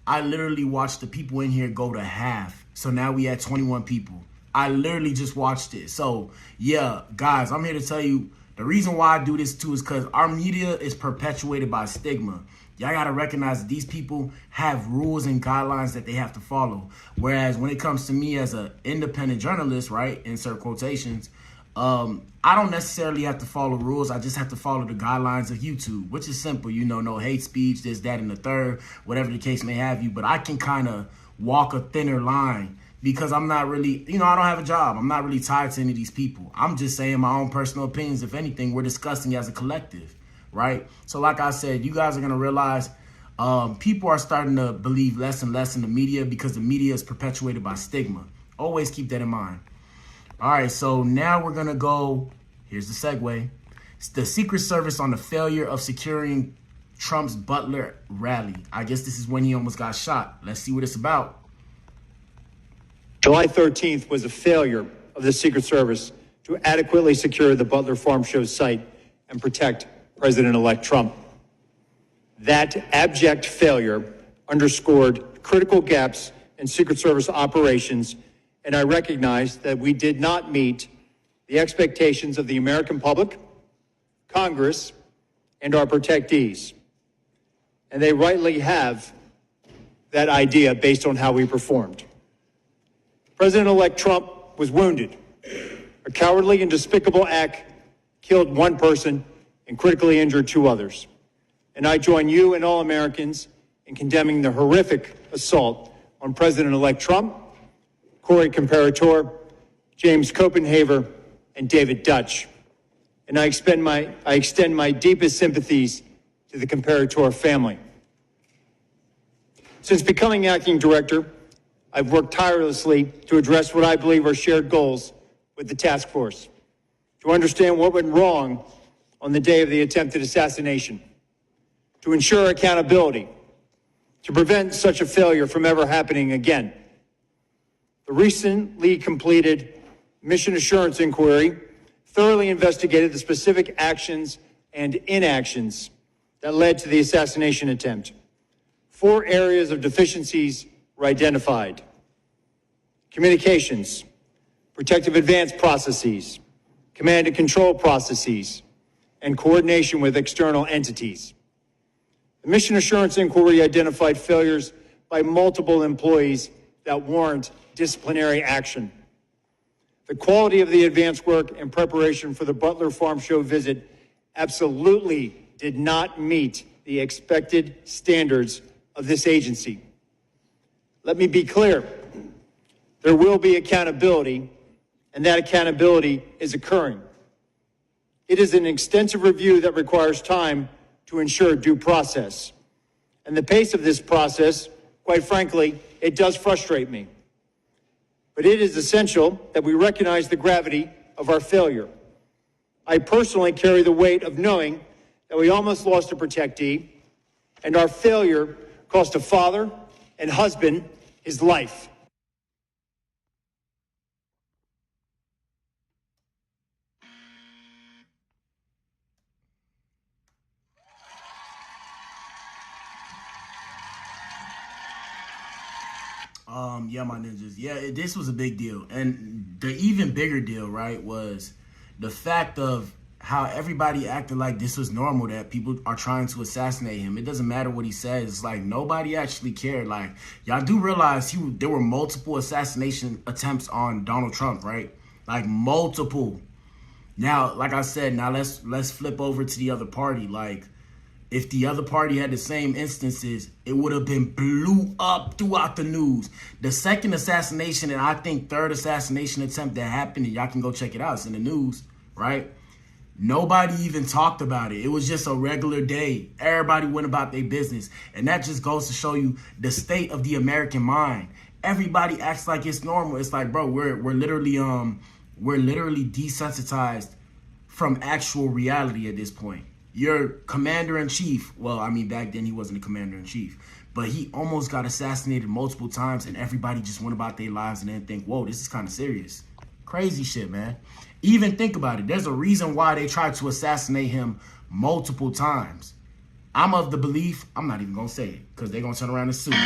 I literally watched the people in here go to half. So now we at 21 people. I literally just watched it. So, yeah, guys, I'm here to tell you the reason why I do this too is because our media is perpetuated by stigma. Y'all got to recognize that these people have rules and guidelines that they have to follow. Whereas when it comes to me as an independent journalist, right, insert quotations, I don't necessarily have to follow rules. I just have to follow the guidelines of YouTube, which is simple. You know, no hate speech, this, that, and the third, whatever the case may have you. But I can kind of walk a thinner line because I'm not really, you know, I don't have a job. I'm not really tied to any of these people. I'm just saying my own personal opinions. If anything, we're discussing as a collective, right? So like I said, you guys are going to realize people are starting to believe less and less in the media because the media is perpetuated by stigma. Always keep that in mind. All right, so now we're going to go, here's the segue. It's the Secret Service on the failure of securing Trump's Butler rally. I guess this is when he almost got shot. Let's see what it's about. July 13th was a failure of the Secret Service to adequately secure the Butler Farm Show site and protect President-elect Trump. That abject failure underscored critical gaps in Secret Service operations, and I recognize that we did not meet the expectations of the American public, Congress, and our protectees. And they rightly have that idea based on how we performed. President-elect Trump was wounded. A cowardly and despicable act killed 1 person and critically injured 2 others. And I join you and all Americans in condemning the horrific assault on President-elect Trump, Corey Comparator, James Copenhaver, and David Dutch. And I extend my deepest sympathies to the Comparator family. Since becoming acting director, I've worked tirelessly to address what I believe are shared goals with the task force, to understand what went wrong on the day of the attempted assassination, to ensure accountability, to prevent such a failure from ever happening again. The recently completed mission assurance inquiry thoroughly investigated the specific actions and inactions that led to the assassination attempt. 4 areas of deficiencies were identified: communications, protective advance processes, command and control processes, and coordination with external entities. The mission assurance inquiry identified failures by multiple employees that warrant disciplinary action. The quality of the advance work in preparation for the Butler Farm Show visit absolutely did not meet the expected standards of this agency. Let me be clear. There will be accountability, and that accountability is occurring. It is an extensive review that requires time to ensure due process. And the pace of this process, quite frankly, it does frustrate me. But it is essential that we recognize the gravity of our failure. I personally carry the weight of knowing that we almost lost a protectee, and our failure cost a father and husband his life. Yeah, my ninjas. Yeah, this was a big deal. And the even bigger deal, right, was the fact of how everybody acted like this was normal, that people are trying to assassinate him. It doesn't matter what he says. It's like nobody actually cared. Like, y'all do realize there were multiple assassination attempts on Donald Trump, right? Like, multiple. Now, like I said, now let's flip over to the other party. Like, if the other party had the same instances, it would have been blew up throughout the news. The second assassination and I think third assassination attempt that happened, and y'all can go check it out, it's in the news, right? Nobody even talked about it. It was just a regular day. Everybody went about their business. And that just goes to show you the state of the American mind. Everybody acts like it's normal. It's like, bro, we're literally desensitized from actual reality at this point. Your commander-in-chief, well, I mean, back then he wasn't a commander-in-chief, but he almost got assassinated multiple times, and everybody just went about their lives and didn't think, whoa, this is kind of serious. Crazy shit, man. Even think about it. There's a reason why they tried to assassinate him multiple times. I'm of the belief, I'm not even going to say it, because they're going to turn around and sue me.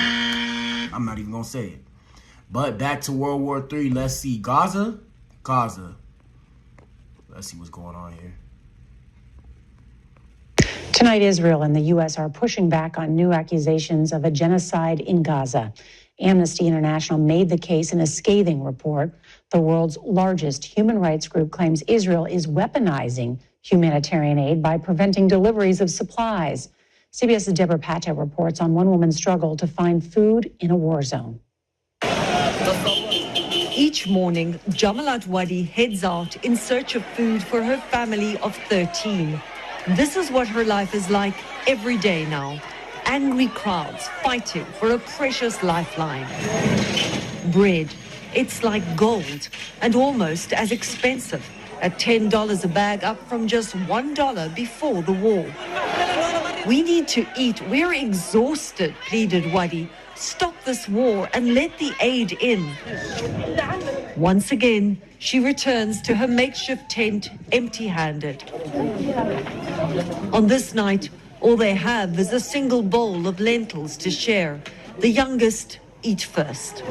I'm not even going to say it. But back to World War III, let's see. Gaza. Let's see what's going on here. Tonight, Israel and the U.S. are pushing back on new accusations of a genocide in Gaza. Amnesty International made the case in a scathing report. The world's largest human rights group claims Israel is weaponizing humanitarian aid by preventing deliveries of supplies. CBS's Deborah Patel reports on one woman's struggle to find food in a war zone. Each morning, Jamalat Wadi heads out in search of food for her family of 13. This is what her life is like every day now. Angry crowds fighting for a precious lifeline. Bread, it's like gold and almost as expensive at $10 a bag, up from just $1 before the war. We need to eat. We're exhausted, pleaded Wadi. Stop this war and let the aid in. Once again, she returns to her makeshift tent empty-handed. On this night, all they have is a single bowl of lentils to share. The youngest eat first.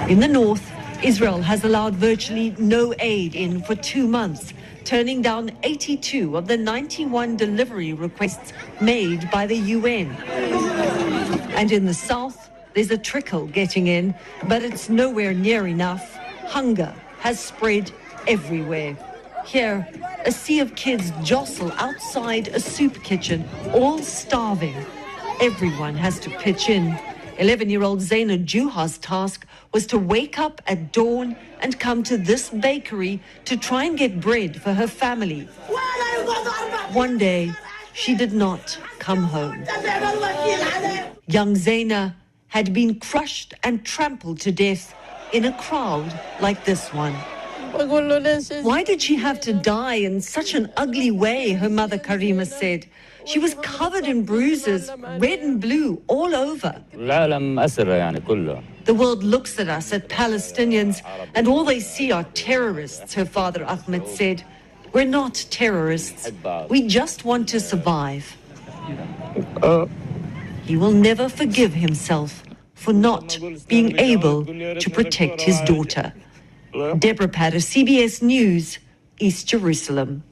In the north, Israel has allowed virtually no aid in for 2 months, turning down 82 of the 91 delivery requests made by the UN. And in the south, there's a trickle getting in, but it's nowhere near enough. Hunger has spread everywhere. Here, a sea of kids jostle outside a soup kitchen, all starving. Everyone has to pitch in. 11-year-old Zaina Juha's task was to wake up at dawn and come to this bakery to try and get bread for her family. One day, she did not come home. Young Zaina had been crushed and trampled to death in a crowd like this one. Why did she have to die in such an ugly way, her mother Karima said. She was covered in bruises, red and blue, all over. The world looks at us, at Palestinians, and all they see are terrorists, her father Ahmed said. We're not terrorists. We just want to survive. He will never forgive himself for not being able to protect his daughter. Deborah Patter, CBS News, East Jerusalem.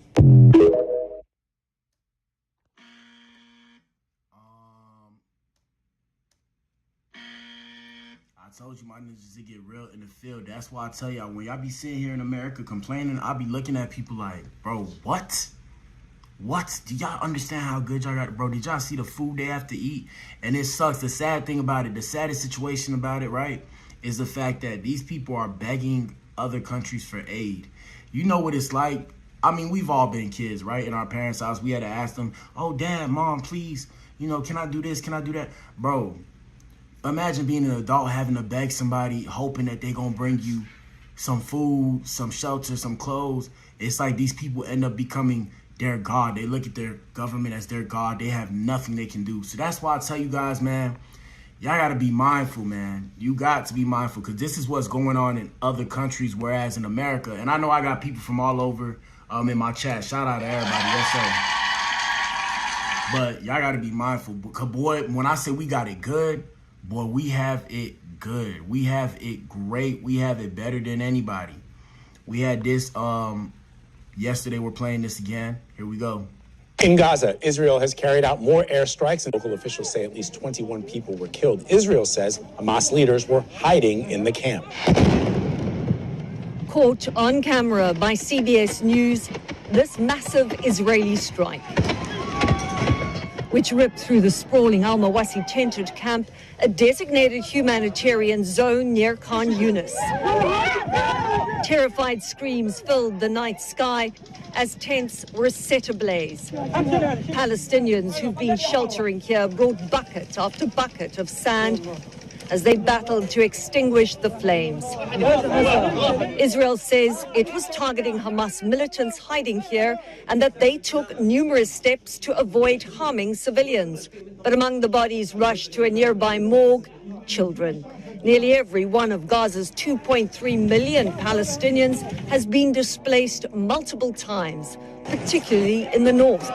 I told you my ninjas to get real in the field. That's why I tell y'all, when y'all be sitting here in America complaining, I be looking at people like, bro, what? What? Do y'all understand how good y'all got? Bro, did y'all see the food they have to eat? And it sucks. The sad thing about it, the saddest situation about it, right, is the fact that these people are begging other countries for aid. You know what it's like? I mean, we've all been kids, right? In our parents' house, we had to ask them, oh, Dad, Mom, please, you know, can I do this? Can I do that? Bro, imagine being an adult having to beg somebody, hoping that they're going to bring you some food, some shelter, some clothes. It's like these people end up becoming their God. They look at their government as their God. They have nothing they can do. So that's why I tell you guys, man, y'all got to be mindful, man. You got to be mindful because this is what's going on in other countries, whereas in America, and I know I got people from all over in my chat. Shout out to everybody. Yes, sir. But y'all got to be mindful because, boy, when I say we got it good, boy, we have it good. We have it great. We have it better than anybody. We had this yesterday. We're playing this again. Here we go. In Gaza, Israel has carried out more airstrikes, and local officials say at least 21 people were killed. Israel says Hamas leaders were hiding in the camp. Caught on camera by CBS News, this massive Israeli strike, which ripped through the sprawling Al-Mawasi tented camp, a designated humanitarian zone near Khan Yunis. Terrified screams filled the night sky as tents were set ablaze. Palestinians who've been sheltering here brought bucket after bucket of sand as they battled to extinguish the flames. Israel says it was targeting Hamas militants hiding here and that they took numerous steps to avoid harming civilians. But among the bodies rushed to a nearby morgue, children. Nearly every one of Gaza's 2.3 million Palestinians has been displaced multiple times, particularly in the north.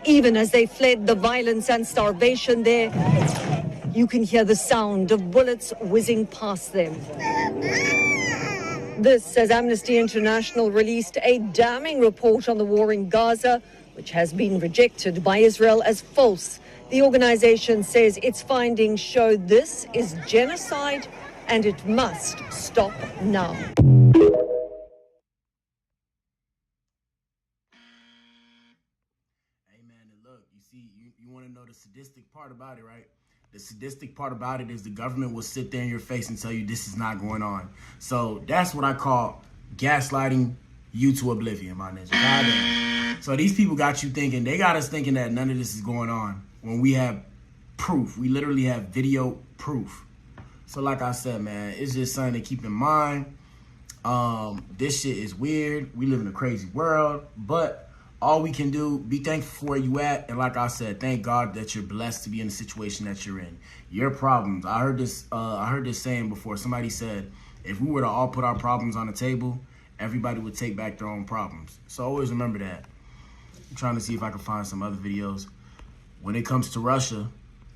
Even as they fled the violence and starvation there, you can hear the sound of bullets whizzing past them. This, as Amnesty International released a damning report on the war in Gaza, which has been rejected by Israel as false. The organization says its findings show this is genocide and it must stop now. Amen. And look, you see, you want to know the sadistic part about it, right? The sadistic part about it is the government will sit there in your face and tell you this is not going on. So that's what I call gaslighting you to oblivion, my ninja. So these people got you thinking, they got us thinking that none of this is going on when we have proof. We literally have video proof. So like I said, man, it's just something to keep in mind. This shit is weird. We live in a crazy world, but all we can do, be thankful for where you at. And like I said, thank God that you're blessed to be in the situation that you're in. Your problems. I heard this saying before. Somebody said, if we were to all put our problems on the table, everybody would take back their own problems. So always remember that. I'm trying to see if I can find some other videos. When it comes to Russia,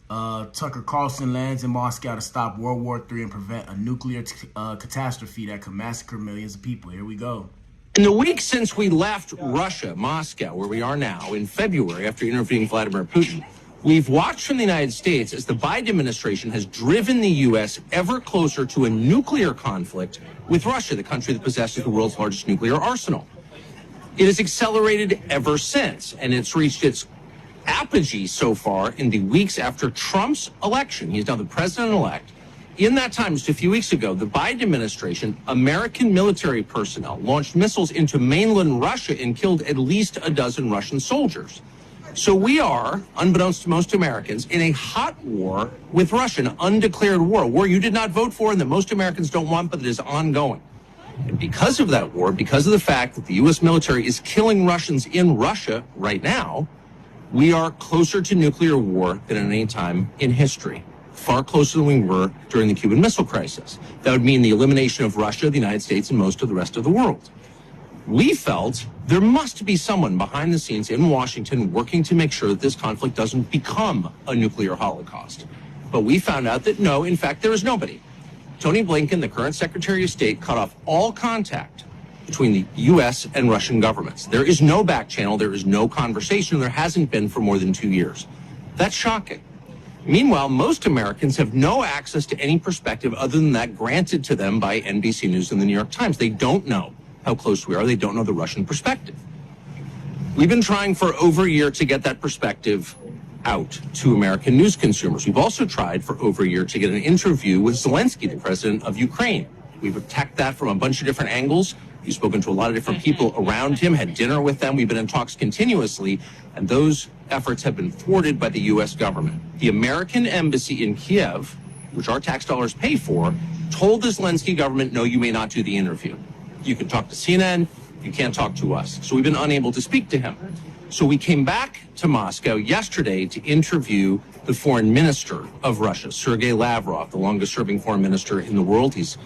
Tucker Carlson lands in Moscow to stop World War III and prevent a nuclear catastrophe that could massacre millions of people. Here we go. In the week since we left Russia, Moscow, where we are now, in February, after interviewing Vladimir Putin, we've watched from the United States as the Biden administration has driven the U.S. ever closer to a nuclear conflict with Russia, the country that possesses the world's largest nuclear arsenal. It has accelerated ever since, and it's reached its apogee so far in the weeks after Trump's election. He's now the president-elect. In that time, just a few weeks ago, the Biden administration, American military personnel, launched missiles into mainland Russia and killed at least a dozen Russian soldiers. So we are, unbeknownst to most Americans, in a hot war with Russia, an undeclared war, a war you did not vote for and that most Americans don't want, but that is ongoing. And because of that war, because of the fact that the U.S. military is killing Russians in Russia right now, we are closer to nuclear war than at any time in history. Far closer than we were during the Cuban Missile Crisis. That would mean the elimination of Russia, the United States, and most of the rest of the world. We felt there must be someone behind the scenes in Washington working to make sure that this conflict doesn't become a nuclear holocaust. But we found out that no, in fact, there is nobody. Tony Blinken, the current Secretary of State, cut off all contact between the U.S. and Russian governments. There is no back channel, there is no conversation, there hasn't been for more than 2 years. That's shocking. Meanwhile, most Americans have no access to any perspective other than that granted to them by NBC News and the New York Times. They don't know how close we are. They don't know the Russian perspective. We've been trying for over a year to get that perspective out to American news consumers. We've also tried for over a year to get an interview with Zelensky, the president of Ukraine. We've attacked that from a bunch of different angles. We've spoken to a lot of different people around him, had dinner with them. We've been in talks continuously, and those efforts have been thwarted by the U.S. government. The American embassy in Kiev, which our tax dollars pay for, told the Zelensky government, no, you may not do the interview. You can talk to CNN, you can't talk to us. So we've been unable to speak to him. So we came back to Moscow yesterday to interview the foreign minister of Russia, Sergei Lavrov, the longest serving foreign minister in the world. He's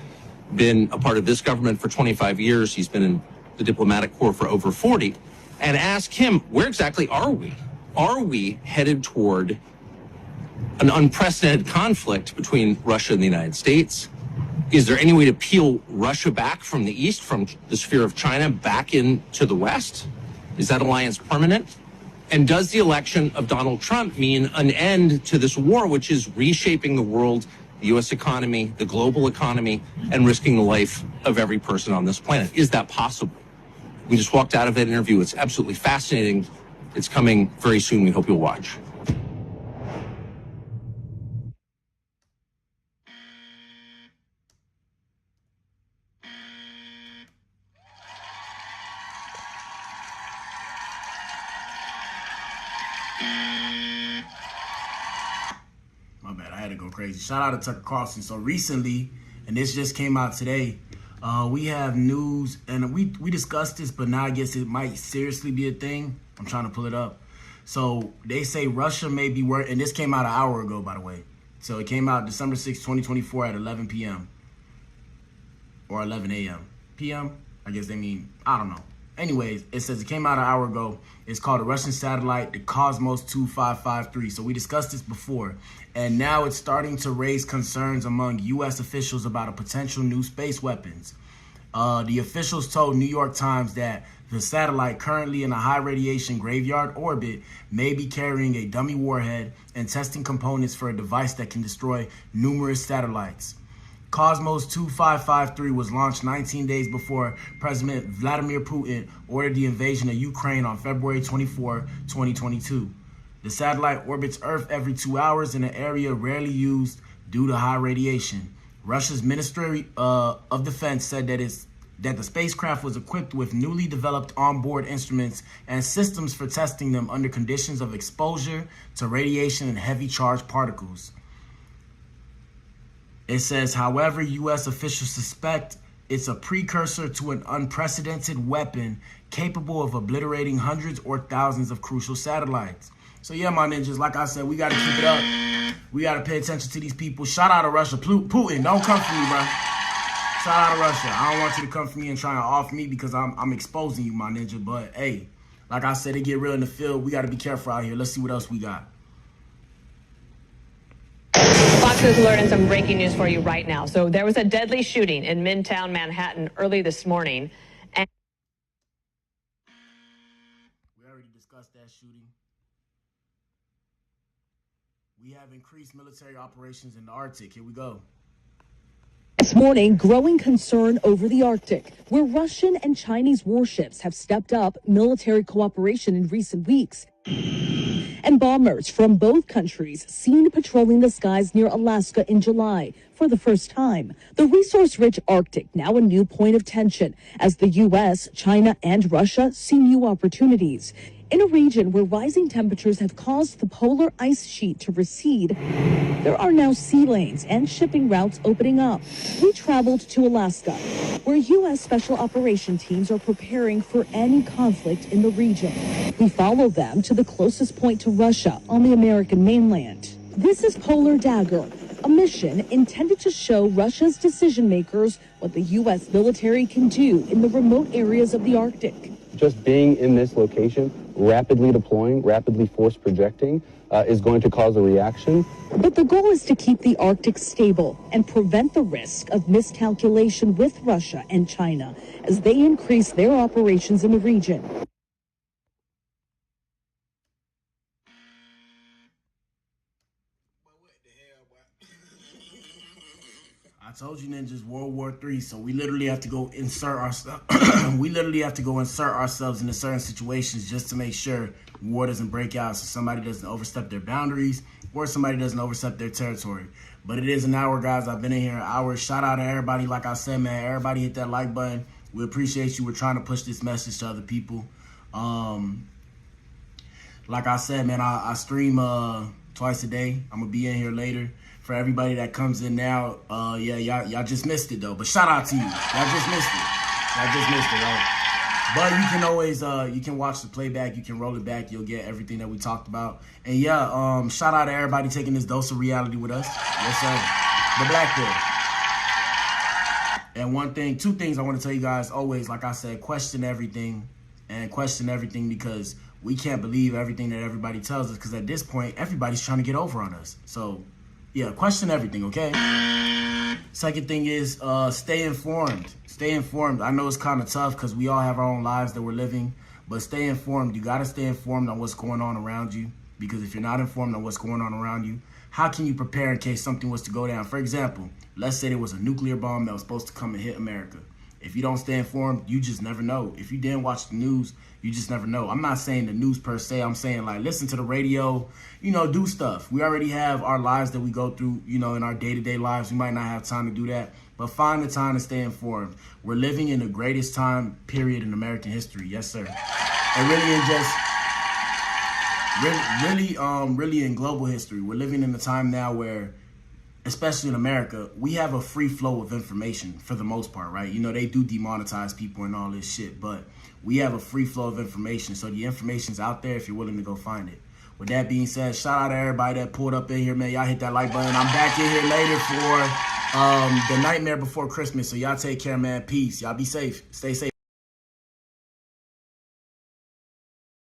been a part of this government for 25 years. He's been in the diplomatic corps for over 40. And ask him, where exactly are we? Are we headed toward an unprecedented conflict between Russia and the United States? Is there any way to peel Russia back from the east, from the sphere of China, back into the west? Is that alliance permanent? And does the election of Donald Trump mean an end to this war, which is reshaping the world, the U.S. economy, the global economy, and risking the life of every person on this planet? Is that possible? We just walked out of that interview. It's absolutely fascinating. It's coming very soon. We hope you'll watch. My bad, I had to go crazy. Shout out to Tucker Carlson. So recently, and this just came out today, we have news, and we discussed this, but now I guess it might seriously be a thing. I'm trying to pull it up. So they say Russia may be and this came out an hour ago, by the way. So it came out December 6, 2024 at 11 p.m. or 11 a.m. p.m. I guess they mean, I don't know. Anyways, it says it came out an hour ago. It's called a Russian satellite, the Cosmos 2553. So we discussed this before. And now it's starting to raise concerns among U.S. officials about a potential new space weapons. The officials told New York Times that the satellite, currently in a high radiation graveyard orbit, may be carrying a dummy warhead and testing components for a device that can destroy numerous satellites. Cosmos 2553 was launched 19 days before President Vladimir Putin ordered the invasion of Ukraine on February 24, 2022. The satellite orbits Earth every 2 hours in an area rarely used due to high radiation. Russia's Ministry of Defense said that the spacecraft was equipped with newly developed onboard instruments and systems for testing them under conditions of exposure to radiation and heavy charged particles. It says, however, U.S. officials suspect it's a precursor to an unprecedented weapon capable of obliterating hundreds or thousands of crucial satellites. So yeah, my ninjas, like I said, we got to keep it up. We got to pay attention to these people. Shout out to Russia. Putin, don't come for me, bro. Shout out to Russia. I don't want you to come for me and try to off me because I'm exposing you, my ninja. But hey, like I said, it get real in the field. We got to be careful out here. Let's see what else we got. Fox News learning some breaking news for you right now. So there was a deadly shooting in Midtown Manhattan early this morning. And we already discussed that shooting. We have increased military operations in the Arctic. Here we go. This morning, growing concern over the Arctic, where Russian and Chinese warships have stepped up military cooperation in recent weeks. And bombers from both countries seen patrolling the skies near Alaska in July for the first time. The resource-rich Arctic now a new point of tension as the U.S., China, and Russia see new opportunities. In a region where rising temperatures have caused the polar ice sheet to recede, there are now sea lanes and shipping routes opening up. We traveled to Alaska, where U.S. Special Operation teams are preparing for any conflict in the region. We follow them to the closest point to Russia on the American mainland. This is Polar Dagger, a mission intended to show Russia's decision makers what the U.S. military can do in the remote areas of the Arctic. Just being in this location, rapidly deploying, rapidly force projecting, is going to cause a reaction. But the goal is to keep the Arctic stable and prevent the risk of miscalculation with Russia and China as they increase their operations in the region. I told you ninjas, World War III, so we literally have to go insert ourselves. We literally have to go insert ourselves into certain situations just to make sure war doesn't break out, so somebody doesn't overstep their boundaries or somebody doesn't overstep their territory. But it is an hour, guys. I've been in here an hour. Shout out to everybody. Like I said, man, everybody hit that like button. We appreciate you. We're trying to push this message to other people. Like I said, man, I stream twice a day. I'm gonna be in here later. For everybody that comes in now, yeah, y'all just missed it though. But shout out to you. Y'all just missed it. Y'all just missed it, right? But you can always you can watch the playback, you can roll it back, you'll get everything that we talked about. And yeah, shout out to everybody taking this dose of reality with us. Yes, sir. The Black Pill. And two things I want to tell you guys always, like I said, question everything because we can't believe everything that everybody tells us, because at this point, everybody's trying to get over on us. So yeah, question everything, okay? Second thing is stay informed. Stay informed. I know it's kind of tough because we all have our own lives that we're living, but stay informed. You got to stay informed on what's going on around you, because if you're not informed on what's going on around you, how can you prepare in case something was to go down? For example, let's say there was a nuclear bomb that was supposed to come and hit America. If you don't stay informed, you just never know. If you didn't watch the news, you just never know. I'm not saying the news per se. I'm saying, like, listen to the radio, do stuff. We already have our lives that we go through, in our day-to-day lives. We might not have time to do that, but find the time to stay informed. We're living in the greatest time period in American history. Yes, sir. And really in global history. We're living in a time now where, especially in America, we have a free flow of information for the most part, right? They do demonetize people and all this shit, but we have a free flow of information. So the information's out there if you're willing to go find it. With that being said, shout out to everybody that pulled up in here, man. Y'all hit that like button. I'm back in here later for the Nightmare Before Christmas. So y'all take care, man. Peace. Y'all be safe. Stay safe.